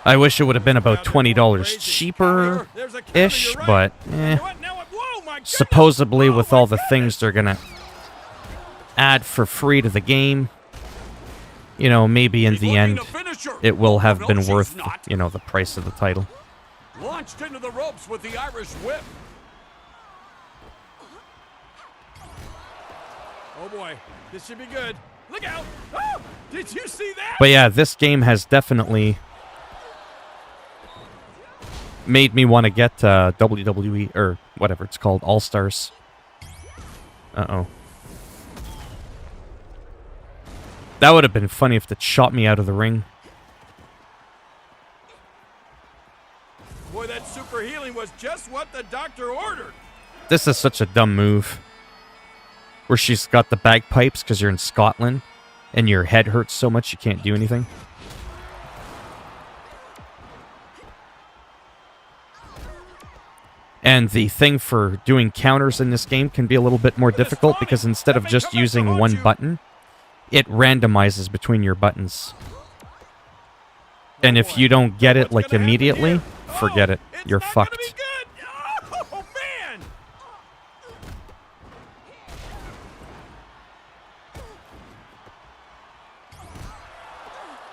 I wish it would have been about $20 cheaper-ish, but supposedly with all the things they're going to add for free to the game, you know, maybe in the end, it will have been worth, you know, the price of the title. Launched into the ropes with the Irish whip. Oh boy, this should be good. Look out! Oh, did you see that? But yeah, this game has definitely made me want to get WWE, or whatever it's called, All-Stars. Uh-oh. That would have been funny if it shot me out of the ring. Boy, that super healing was just what the doctor ordered. This is such a dumb move. Where she's got the bagpipes because you're in Scotland and your head hurts so much you can't do anything. And the thing for doing counters in this game can be a little bit more difficult because instead of just using one button, it randomizes between your buttons. And if you don't get it like immediately, forget it. You're fucked. Oh, man!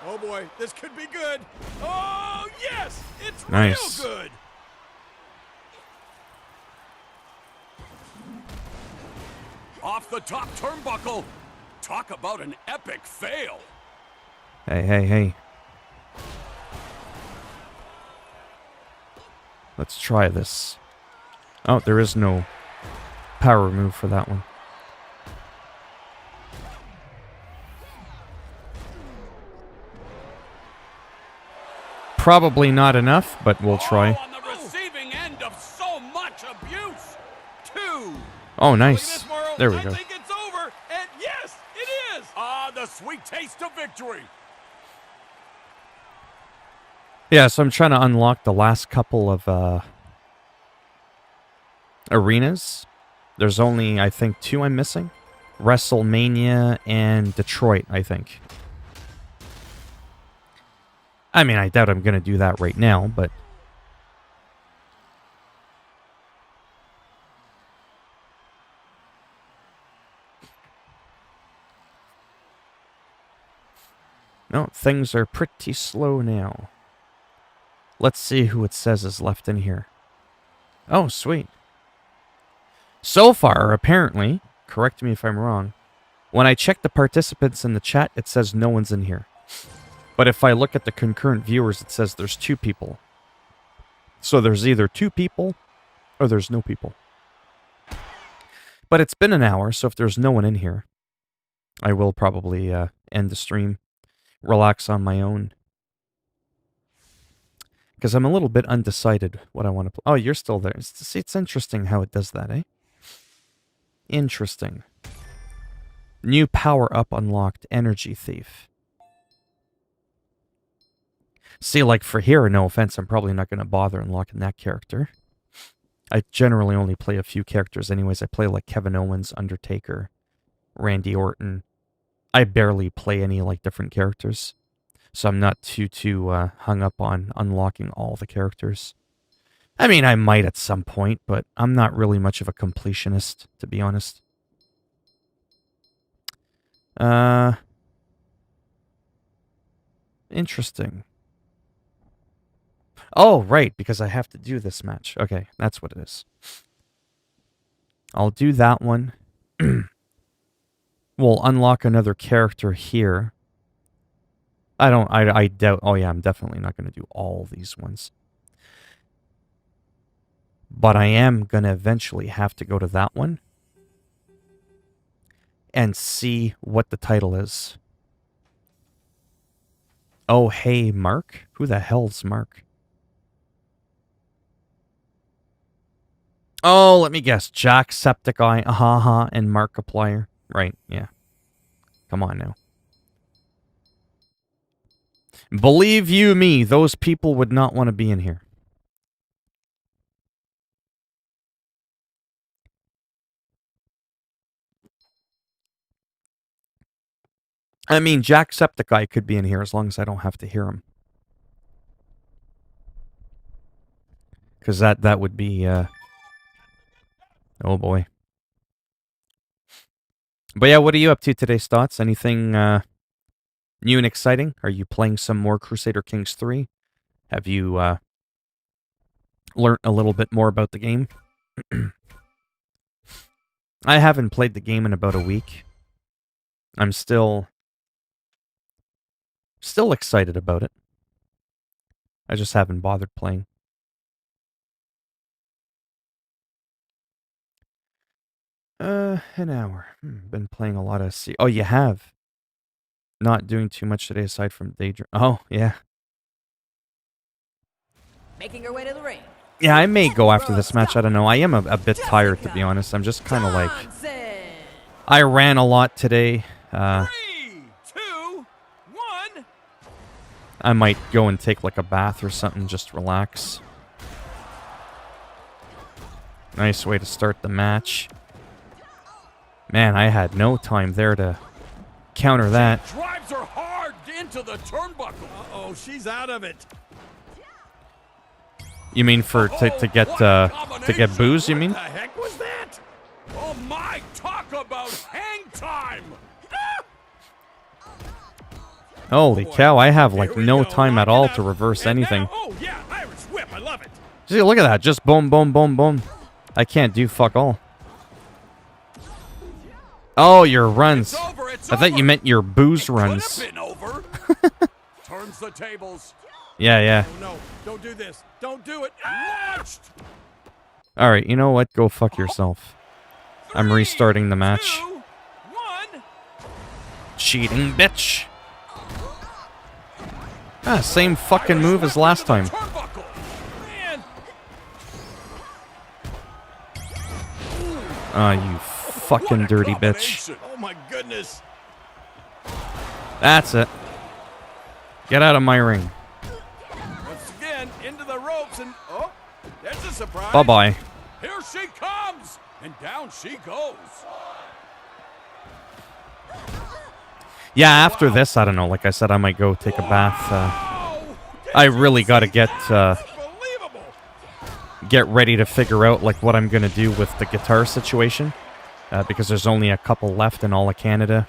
Oh boy, this could be good. Oh yes, it's nice. Real good. Off the top turnbuckle. Talk about an epic fail. Hey. Let's try this. Oh, there is no power move for that one. Probably not enough, but we'll try. On the receiving end of so much abuse. 2. Oh, nice. There we go. I think it's over, and yes, it is. The sweet taste of victory. victory. Yeah, so I'm trying to unlock the last couple of arenas. There's only, I think, 2 I'm missing. WrestleMania and Detroit, I think. I mean, I doubt I'm going to do that right now, but... No, things are pretty slow now. Let's see who it says is left in here. Oh, sweet. So far, apparently, correct me if I'm wrong, when I check the participants in the chat, it says no one's in here. But if I look at the concurrent viewers, it says there's 2 people. So there's either 2 people, or there's no people. But it's been an hour, so if there's no one in here, I will probably end the stream, relax on my own. Because I'm a little bit undecided what I want to play. Oh, you're still there. It's interesting how it does that, eh? Interesting. New power-up unlocked, Energy Thief. See, like for here, no offense, I'm probably not going to bother unlocking that character. I generally only play a few characters anyways. I play like Kevin Owens, Undertaker, Randy Orton. I barely play any like different characters. So I'm not too hung up on unlocking all the characters. I mean, I might at some point, but I'm not really much of a completionist, to be honest. Interesting. Oh, right, because I have to do this match. Okay, that's what it is. I'll do that one. We'll unlock another character here. I doubt... Oh, yeah, I'm definitely not going to do all these ones. But I am going to eventually have to go to that one and see what the title is. Oh, hey, Mark? Who the hell's Mark? Oh, let me guess. Jacksepticeye, and Markiplier. Right, yeah. Come on now. Believe you me, those people would not want to be in here. I mean, Jacksepticeye could be in here as long as I don't have to hear him. Because that would be, oh boy. But yeah, what are you up to today, Stotts? Anything new and exciting? Are you playing some more Crusader Kings 3? Have you learned a little bit more about the game? I haven't played the game in about a week. I'm still excited about it. I just haven't bothered playing. An hour. Been playing a lot of C. Oh, you have? Not doing too much today aside from daydream. Oh, yeah. Making her way to the ring. Yeah, I may go after this match. I don't know. I am a bit tired, to be honest. I'm just kind of like... I ran a lot today. 3, 2, 1. I might go and take like a bath or something, just relax. Nice way to start the match. Man, I had no time there to counter that. Drives her hard into the turnbuckle. Uh-oh, she's out of it. You mean to get booze, you mean? What the heck was that? Oh my, talk about hang time. Holy cow, I have like no time at all to reverse anything. Oh yeah, Irish whip, I love it. See, look at that, just boom, boom, boom, boom. I can't do fuck all. Oh, your runs. I thought you meant your booze runs. Turns the tables. Yeah. Oh, no, don't do this. Don't do it. Launched. All right, you know what? Go fuck yourself. I'm restarting the match. 2, 1. Cheating bitch. Ah, same fucking move as last time. Ah, you fucking dirty bitch. Oh my goodness. That's it. Get out of my ring. Once again, into the ropes, and oh, there's a surprise. Bye-bye. Here she comes, and down she goes. Yeah, after this, I don't know. Like I said, I might go take a bath. I really got to get ready to figure out like what I'm gonna do with the guitar situation, because there's only a couple left in all of Canada.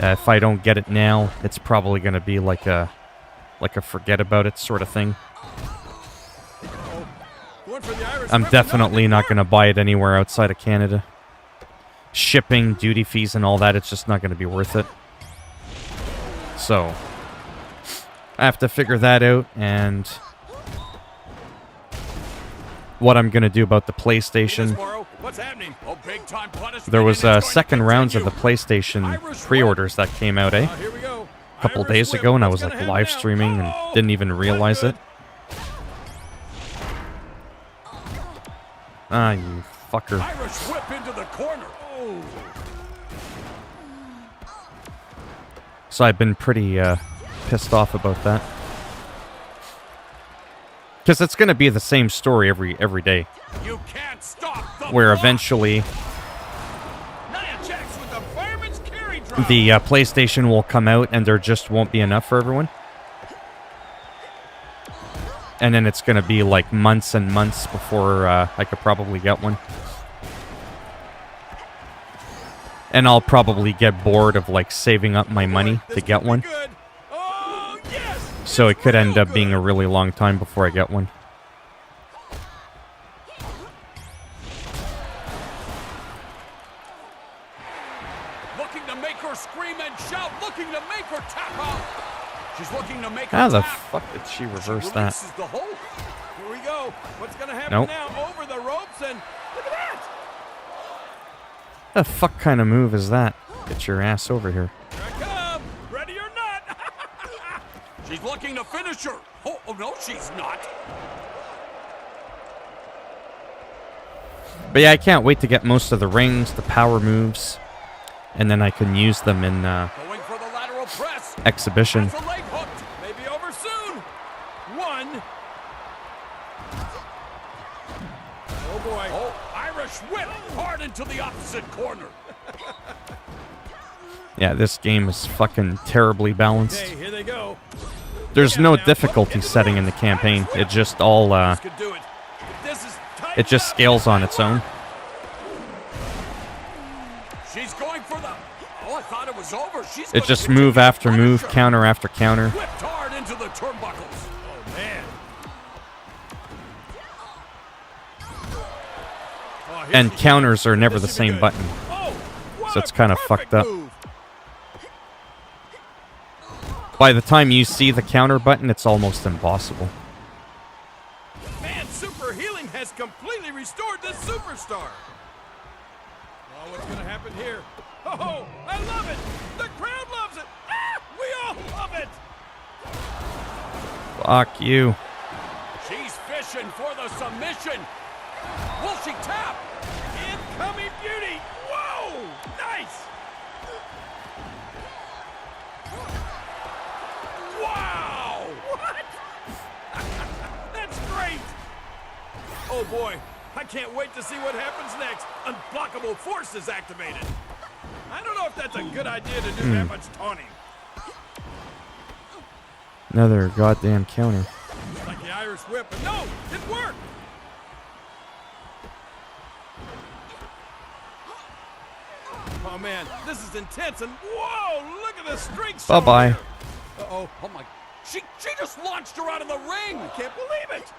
If I don't get it now, it's probably gonna be like a forget about it sort of thing. I'm definitely not gonna buy it anywhere outside of Canada. Shipping, duty fees, and all that, it's just not gonna be worth it. So I have to figure that out, and what I'm going to do about the PlayStation. There was second rounds of the PlayStation pre-orders that came out, a couple days ago, and I was like live streaming and didn't even realize it. Ah, you fucker. So I've been pretty pissed off about that. Because it's going to be the same story every day. You can't stop the where eventually the PlayStation will come out and there just won't be enough for everyone. And then it's going to be like months and months before I could probably get one. And I'll probably get bored of like saving up my money to get one. So it could end up being a really long time before I get one. Looking to make her scream and shout, looking to make her tap out. She's looking to make her How the tap. fuck did she reverse that? The hold. Here we go. What's going to happen nope. now? Over the ropes, and look at that. The fuck kind of move is that? Get your ass over here. Here I come. Ready or not. She's looking to finish her. Oh, no, she's not. But yeah, I can't wait to get most of the rings, the power moves, and then I can use them in going for the lateral press. Exhibition. That's a leg hooked. Maybe over soon. One. Oh boy. Oh, Irish whip hard into the opposite corner. Yeah, this game is fucking terribly balanced. Okay, here they go. There's no difficulty setting in the campaign. It just all it just scales on its own. She's going for the. Oh, I thought it was over. It just move after move, counter after counter. Whipped hard into the turnbuckles. Oh man. And counters are never the same button. So it's kind of fucked up. By the time you see the counter button, it's almost impossible. Man, super healing has completely restored this superstar. Oh, what's going to happen here? Oh, I love it. The crowd loves it. Ah, we all love it. Fuck you. She's fishing for the submission. Will she tap? Incoming beauty. Whoa, nice. Wow! What? That's great! Oh boy, I can't wait to see what happens next. Unblockable force is activated. I don't know if that's a good idea to do that much taunting. Another goddamn counter. Just like the Irish whip, but no, it worked! Oh man, this is intense, and whoa, look at the strength. Bye-bye. Uh-oh. Oh my. She just launched her out of the ring. I can't believe it.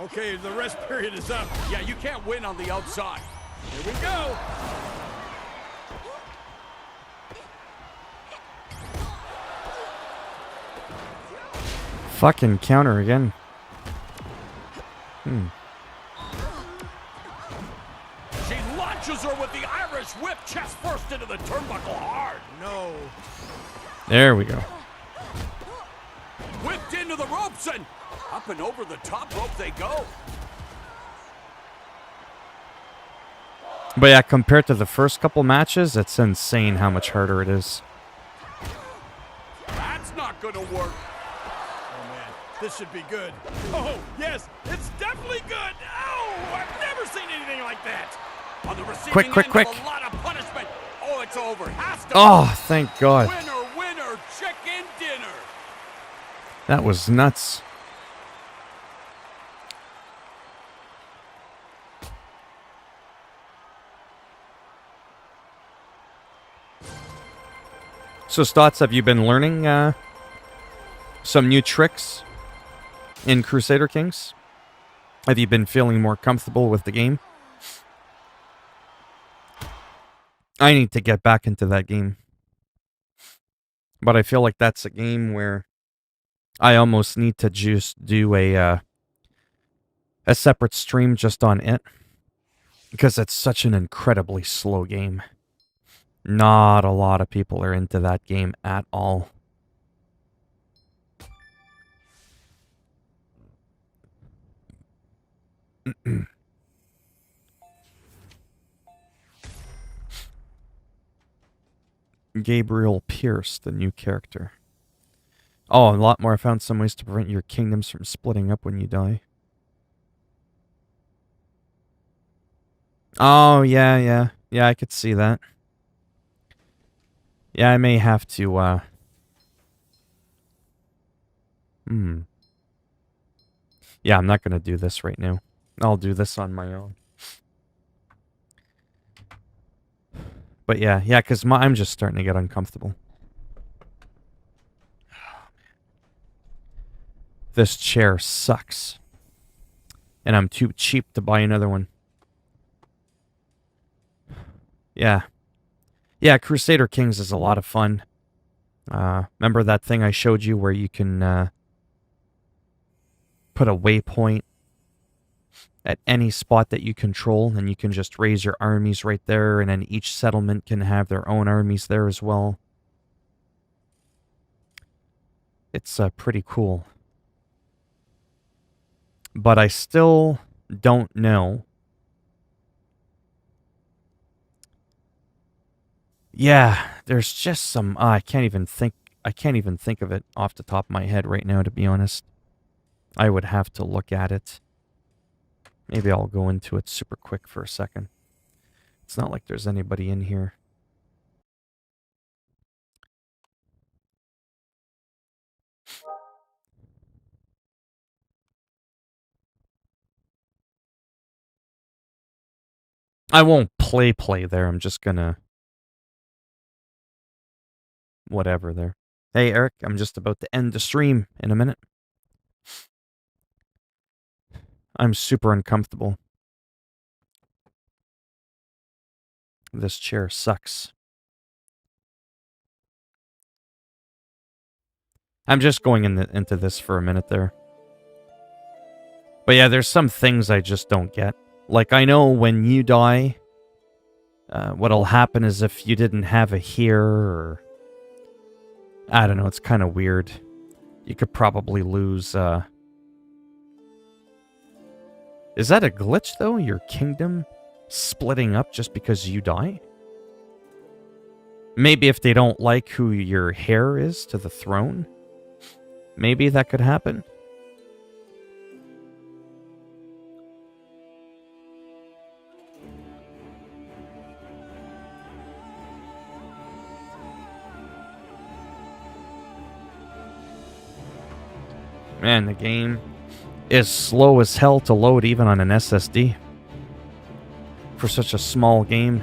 Okay, the rest period is up. Yeah, you can't win on the outside. Here we go. Fucking counter again. She launches her with the Irish whip chest first into the turnbuckle hard. No. There we go. Whipped into the ropes and up and over the top rope they go. But yeah, compared to the first couple matches, it's insane how much harder it is. That's not gonna work. Oh, man. This should be good. Oh, yes. It's definitely good. Oh, I've never seen anything like that. On the receiving Quick. end of a lot of punishment. Oh, it's over. Has to. Oh, thank God. Winner, chicken dinner. That was nuts. So, Stotts, have you been learning some new tricks in Crusader Kings? Have you been feeling more comfortable with the game? I need to get back into that game. But I feel like that's a game where I almost need to just do a separate stream just on it. Because it's such an incredibly slow game. Not a lot of people are into that game at all. Gabriel Pierce, the new character. Oh, a lot more. I found some ways to prevent your kingdoms from splitting up when you die. Oh, yeah. Yeah, I could see that. Yeah, I may have to, Yeah, I'm not gonna do this right now. I'll do this on my own. But yeah, because I'm just starting to get uncomfortable. This chair sucks. And I'm too cheap to buy another one. Yeah. Yeah, Crusader Kings is a lot of fun. Remember that thing I showed you where you can put a waypoint at any spot that you control, and you can just raise your armies right there, and then each settlement can have their own armies there as well. It's pretty cool. But I still don't know. Yeah, there's just some I can't even think of it off the top of my head right now, to be honest. I would have to look at it. Maybe I'll go into it super quick for a second. It's not like there's anybody in here. I won't play there. I'm just gonna... whatever there. Hey, Eric, I'm just about to end the stream in a minute. I'm super uncomfortable. This chair sucks. I'm just going into this for a minute there. But yeah, there's some things I just don't get. Like, I know when you die, what'll happen is if you didn't have a here, or... I don't know, it's kind of weird. You could probably lose, Is that a glitch, though? Your kingdom splitting up just because you die? Maybe if they don't like who your heir is to the throne? Maybe that could happen? Man, the game is slow as hell to load even on an SSD. For such a small game.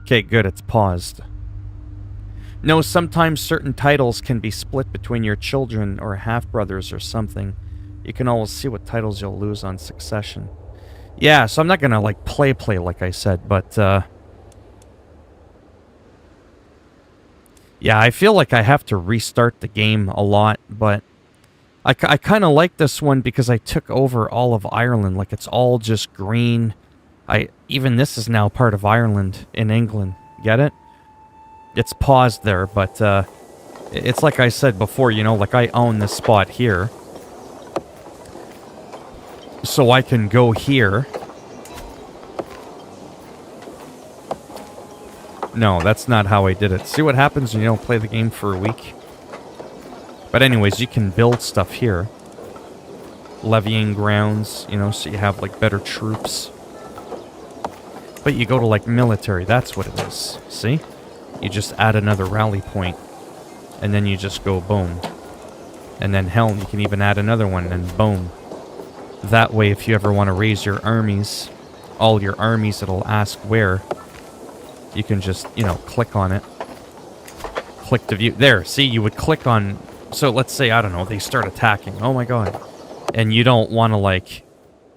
Okay, good, it's paused. No, sometimes certain titles can be split between your children or half-brothers or something. You can always see what titles you'll lose on succession. Yeah, so I'm not gonna, like, play like I said, but, yeah, I feel like I have to restart the game a lot, but I kind of like this one because I took over all of Ireland. Like, it's all just green. Even this is now part of Ireland in England. Get it? It's paused there, but it's like I said before, you know, like I own this spot here. So I can go here. No, that's not how I did it. See what happens when you don't play the game for a week? But anyways, you can build stuff here. Levying grounds, you know, so you have, like, better troops. But you go to, like, military. That's what it is. See? You just add another rally point. And then you just go boom. And then, hell, you can even add another one, and boom. That way, if you ever want to raise your armies, all your armies, it'll ask where. You can just, you know, click on it. Click to view. There, see, you would click on... So, let's say, I don't know, they start attacking. Oh my god. And you don't want to, like,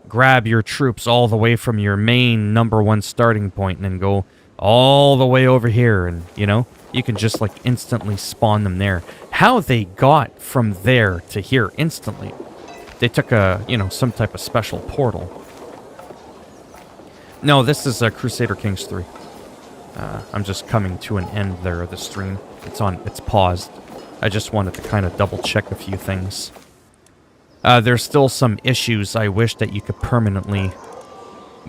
grab your troops all the way from your main #1 starting point and then go all the way over here, and, you know? You can just, like, instantly spawn them there. How they got from there to here instantly. They took a, you know, some type of special portal. No, this is Crusader Kings 3. I'm just coming to an end there of the stream. It's paused. I just wanted to kind of double check a few things. There's still some issues I wish that you could permanently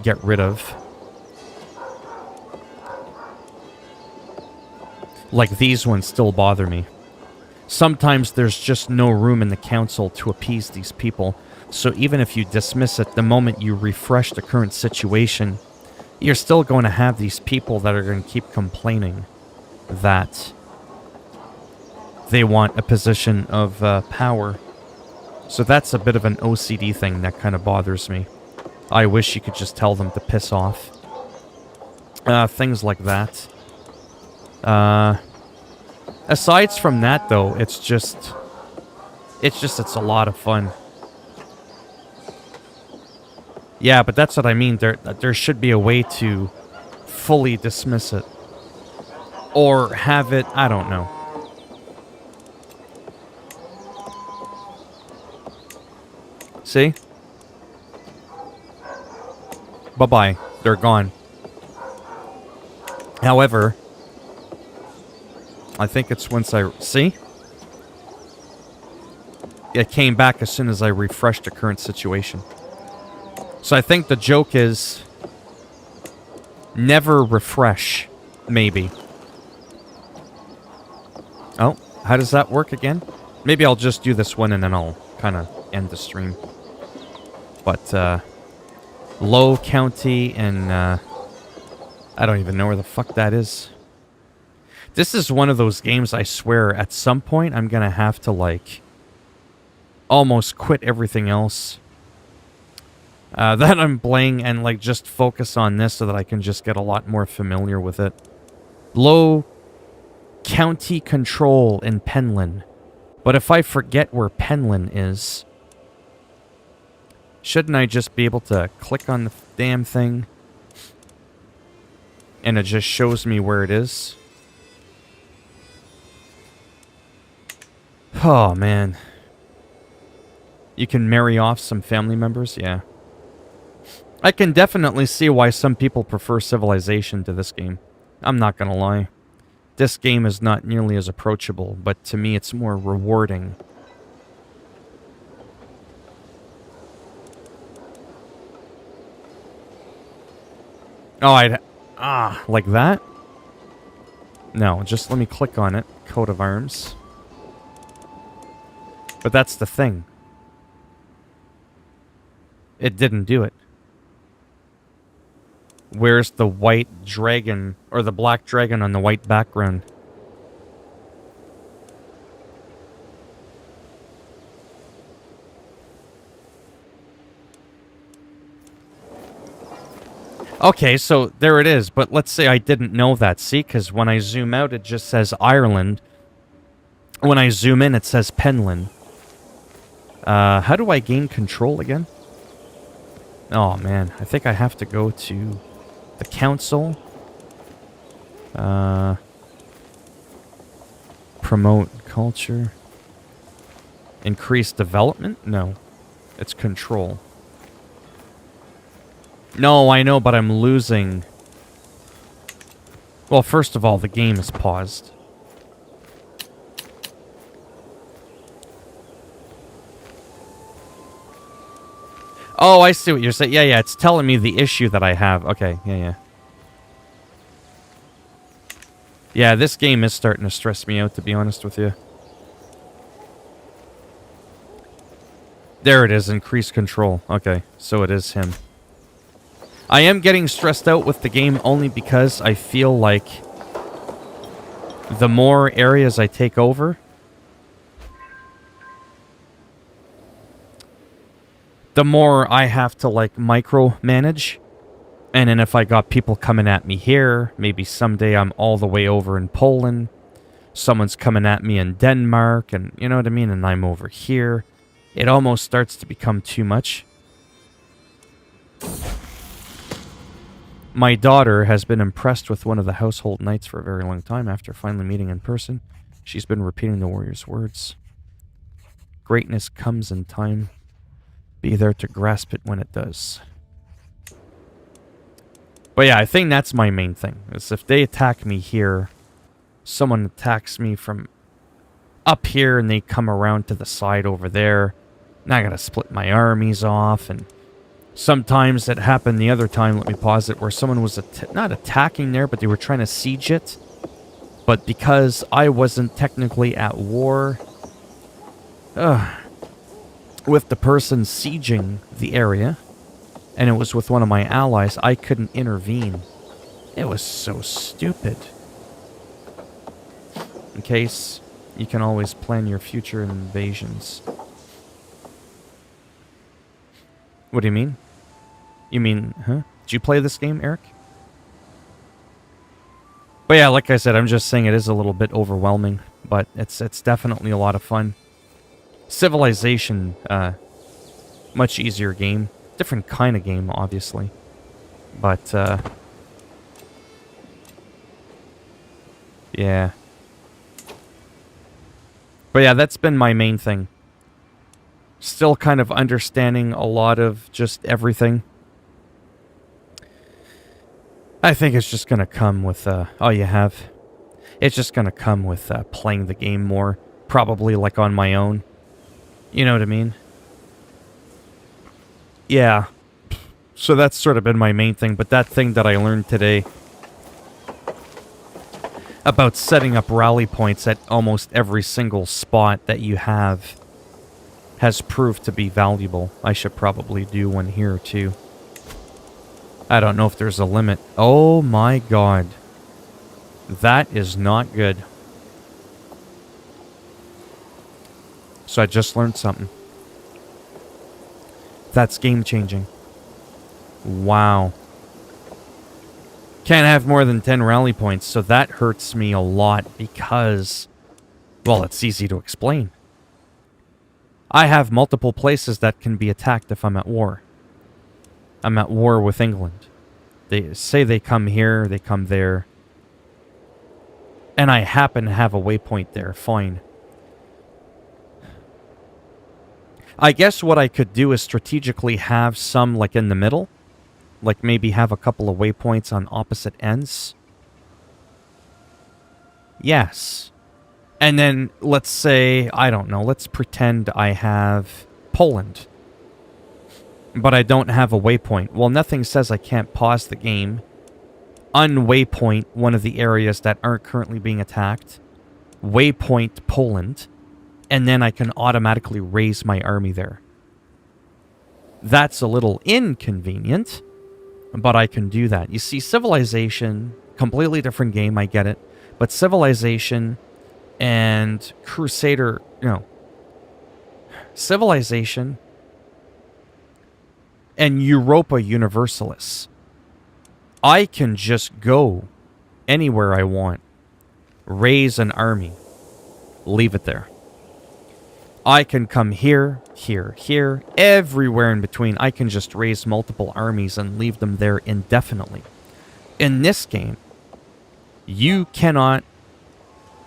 get rid of. Like, these ones still bother me. Sometimes there's just no room in the council to appease these people, so even if you dismiss it, the moment you refresh the current situation, you're still going to have these people that are going to keep complaining that they want a position of power. So that's a bit of an OCD thing that kind of bothers me. I wish you could just tell them to piss off. Things like that. Aside from that, though, it's a lot of fun. Yeah, but that's what I mean. There should be a way to fully dismiss it. Or have it, I don't know. See? Bye-bye. They're gone. However, I think it's once I... See? It came back as soon as I refreshed the current situation. So I think the joke is... never refresh. Maybe. Oh, how does that work again? Maybe I'll just do this one and then I'll kind of end the stream. But, Low County and, I don't even know where the fuck that is. This is one of those games, I swear, at some point I'm gonna have to, like, almost quit everything else that I'm playing and, like, just focus on this so that I can just get a lot more familiar with it. Low County Control in Penland. But if I forget where Penland is, shouldn't I just be able to click on the damn thing and it just shows me where it is? Oh, man. You can marry off some family members? Yeah. I can definitely see why some people prefer Civilization to this game. I'm not gonna lie. This game is not nearly as approachable, but to me it's more rewarding. Oh, like that? No, just let me click on it. Coat of arms. But that's the thing. It didn't do it. Where's the white dragon, or the black dragon on the white background? Okay, so there it is, but let's say I didn't know that, see? Because when I zoom out, it just says Ireland. When I zoom in, it says Penland. How do I gain control again? Oh, man. I think I have to go to the council. Promote culture. Increase development? No. It's control. No, I know, but I'm losing. Well, first of all, the game is paused. Oh, I see what you're saying. Yeah, it's telling me the issue that I have. Okay, yeah. Yeah, this game is starting to stress me out, to be honest with you. There it is, increased control. Okay, so it is him. I am getting stressed out with the game only because I feel like the more areas I take over, the more I have to, like, micromanage. And then if I got people coming at me here, maybe someday I'm all the way over in Poland, someone's coming at me in Denmark, and you know what I mean, and I'm over here. It almost starts to become too much. My daughter has been impressed with one of the household knights for a very long time after finally meeting in person. She's been repeating the warrior's words. Greatness comes in time. Be there to grasp it when it does. But yeah, I think that's my main thing. Is if they attack me here, someone attacks me from up here and they come around to the side over there, and I gotta split my armies off. And sometimes it happened the other time, let me pause it, where someone was not attacking there, but they were trying to siege it. But because I wasn't technically at war with the person sieging the area, and it was with one of my allies, I couldn't intervene. It was so stupid. In case, you can always plan your future invasions. What do you mean? You mean, huh? Did you play this game, Eric? But yeah, like I said, I'm just saying it is a little bit overwhelming, but it's definitely a lot of fun. Civilization, much easier game. Different kind of game, obviously. But, yeah. But yeah, that's been my main thing. Still kind of understanding a lot of just everything. I think it's just going to come with, oh, you have? It's just going to come with playing the game more. Probably like on my own. You know what I mean? Yeah. So that's sort of been my main thing. But that thing that I learned today about setting up rally points at almost every single spot that you have has proved to be valuable. I should probably do one here too. I don't know if there's a limit. Oh my god. That is not good. So I just learned something. That's game changing. Wow. Can't have more than 10 rally points, so that hurts me a lot because, well, it's easy to explain. I have multiple places that can be attacked if I'm at war. I'm at war with England. They say they come here, they come there. And I happen to have a waypoint there, fine. I guess what I could do is strategically have some, like, in the middle. Like, maybe have a couple of waypoints on opposite ends. Yes. And then, let's say, I don't know, let's pretend I have Poland. But I don't have a waypoint. Well, nothing says I can't pause the game, unwaypoint one of the areas that aren't currently being attacked, waypoint Poland, and then I can automatically raise my army there. That's a little inconvenient, but I can do that. You see, Civilization, completely different game, I get it, but Civilization and Crusader, Civilization and Europa Universalis, I can just go anywhere I want, raise an army, leave it there. I can come here, here, here, everywhere in between. I can just raise multiple armies and leave them there indefinitely. In this game, you cannot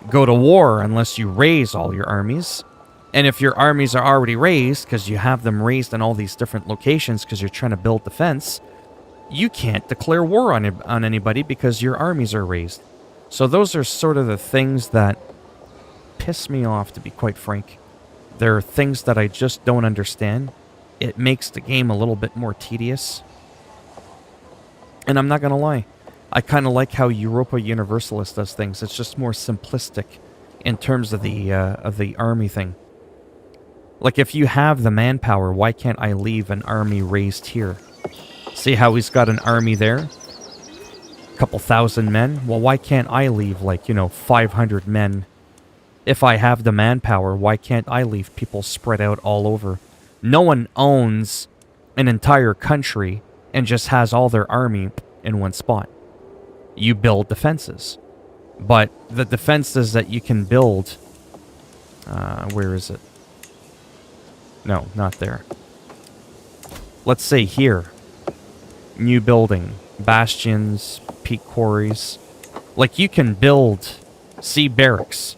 go to war unless you raise all your armies. And if your armies are already raised, because you have them raised in all these different locations because you're trying to build defense, you can't declare war on anybody because your armies are raised. So those are sort of the things that piss me off, to be quite frank. There are things that I just don't understand. It makes the game a little bit more tedious. And I'm not going to lie. I kind of like how Europa Universalis does things. It's just more simplistic in terms of the army thing. Like, if you have the manpower, why can't I leave an army raised here? See how he's got an army there? A couple thousand men? Well, why can't I leave, like, 500 men? If I have the manpower, why can't I leave people spread out all over? No one owns an entire country and just has all their army in one spot. You build defenses. But the defenses that you can build... where is it? No, not there. Let's say here. New building. Bastions, peak quarries. Like, you can build sea barracks.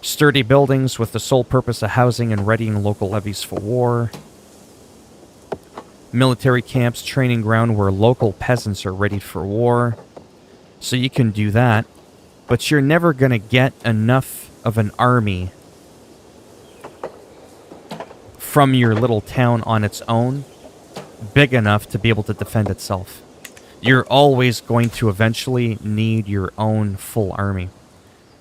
Sturdy buildings with the sole purpose of housing and readying local levies for war. Military camps, training ground where local peasants are ready for war. So you can do that. But you're never going to get enough of an army from your little town on its own big enough to be able to defend itself. You're always going to eventually need your own full army.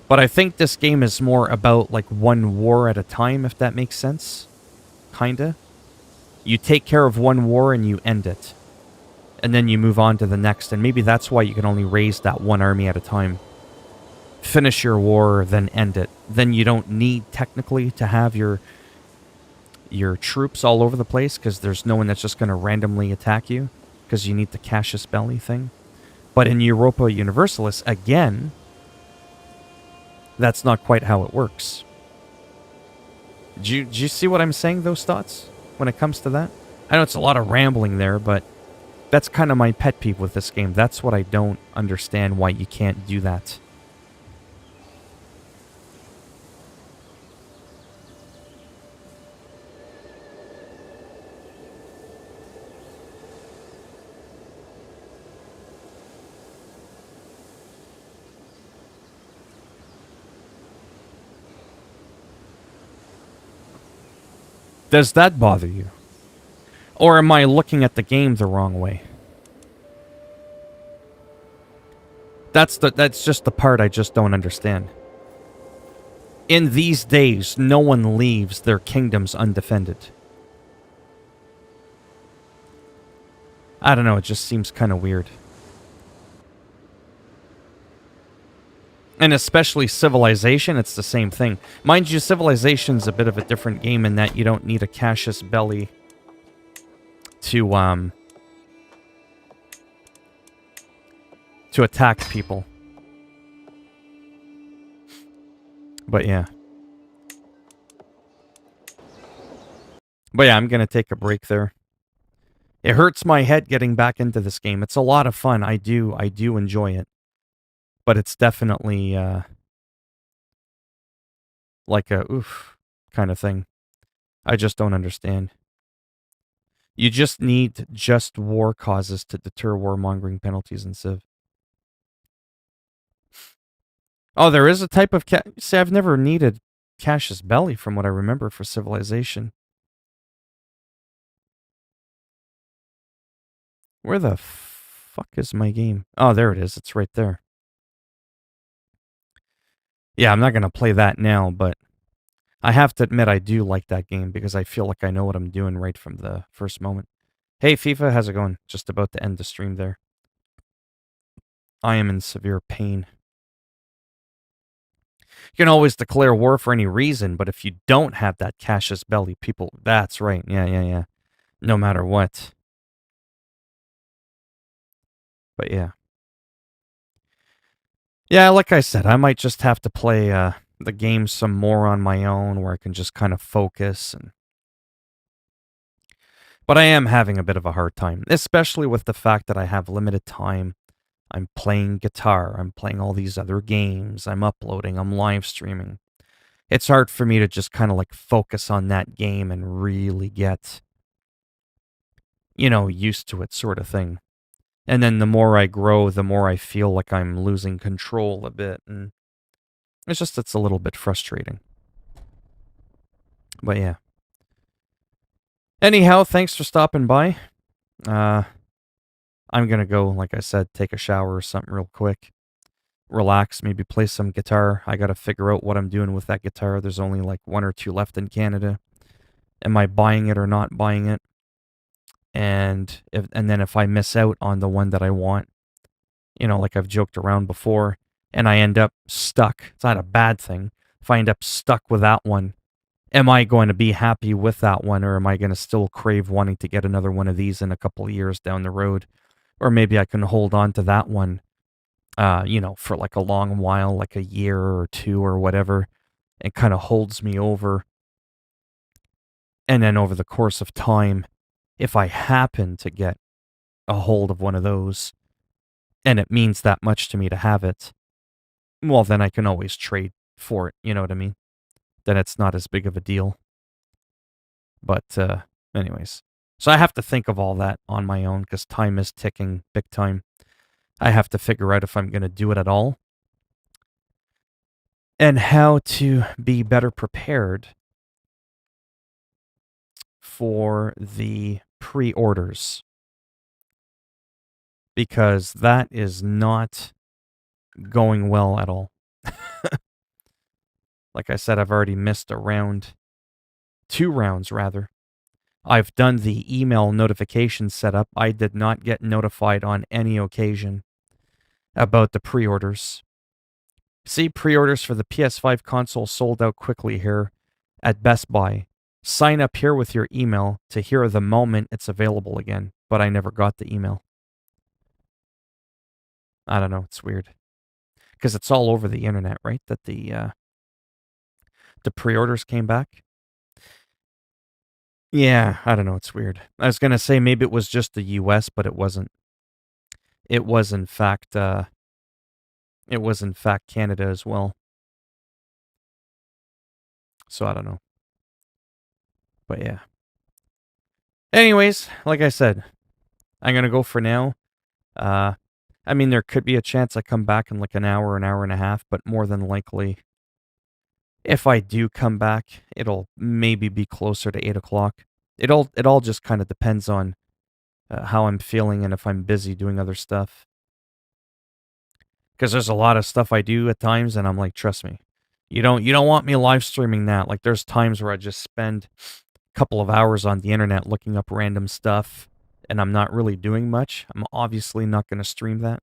But I think this game is more about, like, one war at a time, if that makes sense. Kinda. You take care of one war and you end it. And then you move on to the next, and maybe that's why you can only raise that one army at a time. Finish your war, then end it. Then you don't need, technically, to have your troops all over the place, because there's no one that's just going to randomly attack you, because you need the Cassius Belli thing. But in Europa Universalis, again... that's not quite how it works. Do you see what I'm saying, those thoughts, when it comes to that? I know it's a lot of rambling there, but that's kind of my pet peeve with this game. That's what I don't understand, why you can't do that. Does that bother you? Or am I looking at the game the wrong way? That's just the part I just don't understand. In these days, no one leaves their kingdoms undefended. I don't know, it just seems kind of weird. And especially Civilization, it's the same thing. Mind you, Civilization's a bit of a different game in that you don't need a Cassius Belli to attack people. But yeah. But yeah, I'm gonna take a break there. It hurts my head getting back into this game. It's a lot of fun. I do enjoy it. But it's definitely, like a oof kind of thing. I just don't understand. You just need just war causes to deter warmongering penalties in Civ. Oh, there is a type of... See, I've never needed Cassius Belli from what I remember for Civilization. Where the fuck is my game? Oh, there it is. It's right there. Yeah, I'm not going to play that now, but I have to admit I do like that game because I feel like I know what I'm doing right from the first moment. Hey, FIFA, how's it going? Just about to end the stream there. I am in severe pain. You can always declare war for any reason, but if you don't have that Cassius Belli, people... That's right. Yeah. No matter what. But yeah. Yeah, like I said, I might just have to play the game some more on my own where I can just kind of focus. But I am having a bit of a hard time, especially with the fact that I have limited time. I'm playing guitar, I'm playing all these other games, I'm uploading, I'm live streaming. It's hard for me to just kind of like focus on that game and really get, used to it sort of thing. And then the more I grow, the more I feel like I'm losing control a bit. And it's a little bit frustrating. But yeah. Anyhow, thanks for stopping by. I I'm gonna go, like I said, take a shower or something real quick. Relax, maybe play some guitar. I gotta figure out what I'm doing with that guitar. There's only like 1 or 2 left in Canada. Am I buying it or not buying it? And then if I miss out on the one that I want, like I've joked around before, and I end up stuck, it's not a bad thing. If I end up stuck with that one, am I going to be happy with that one, or am I going to still crave wanting to get another one of these in a couple of years down the road? Or maybe I can hold on to that one, for like a long while, like a year or 2 or whatever, and kind of holds me over. And then over the course of time, if I happen to get a hold of one of those, and it means that much to me to have it, well, then I can always trade for it, you know what I mean? Then it's not as big of a deal. But, anyways. So I have to think of all that on my own, because time is ticking big time. I have to figure out if I'm going to do it at all, and how to be better prepared for the pre-orders, because that is not going well at all. Like I said, I've already missed a round. 2 rounds, rather. I've done the email notification setup. I did not get notified on any occasion about the pre-orders. See, pre-orders for the PS5 console sold out quickly here at Best Buy. Sign up here with your email to hear the moment it's available again. But I never got the email. I don't know, it's weird. Because it's all over the internet, right? That the pre-orders came back. Yeah, I don't know, it's weird. I was going to say maybe it was just the US, but it wasn't. It was in fact Canada as well. So I don't know. But yeah. Anyways, like I said, I'm going to go for now. I mean, there could be a chance I come back in like an hour and a half, but more than likely, if I do come back, it'll maybe be closer to 8 o'clock. It all just kind of depends on how I'm feeling and if I'm busy doing other stuff. Because there's a lot of stuff I do at times, and I'm like, trust me, you don't want me live streaming that. Like, there's times where I just spend a couple of hours on the internet looking up random stuff, and I'm not really doing much. I'm obviously not going to stream that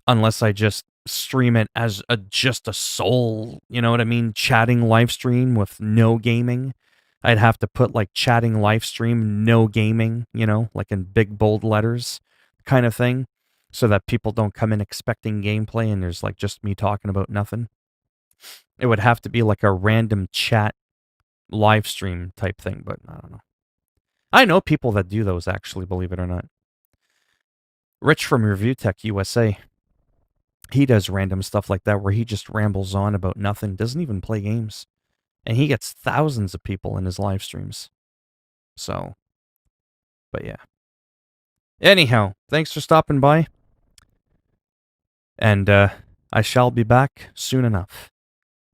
unless I just stream it as just a sole, you know what I mean, chatting live stream with no gaming. I'd have to put like chatting live stream, no gaming, like in big bold letters kind of thing, so that people don't come in expecting gameplay and there's like just me talking about nothing. It would have to be like a random chat live stream type thing, but I don't know. I know people that do those, actually, believe it or not. Rich from Review Tech USA, he does random stuff like that where he just rambles on about nothing, doesn't even play games. And he gets thousands of people in his live streams. So, but yeah. Anyhow, thanks for stopping by. And I shall be back soon enough.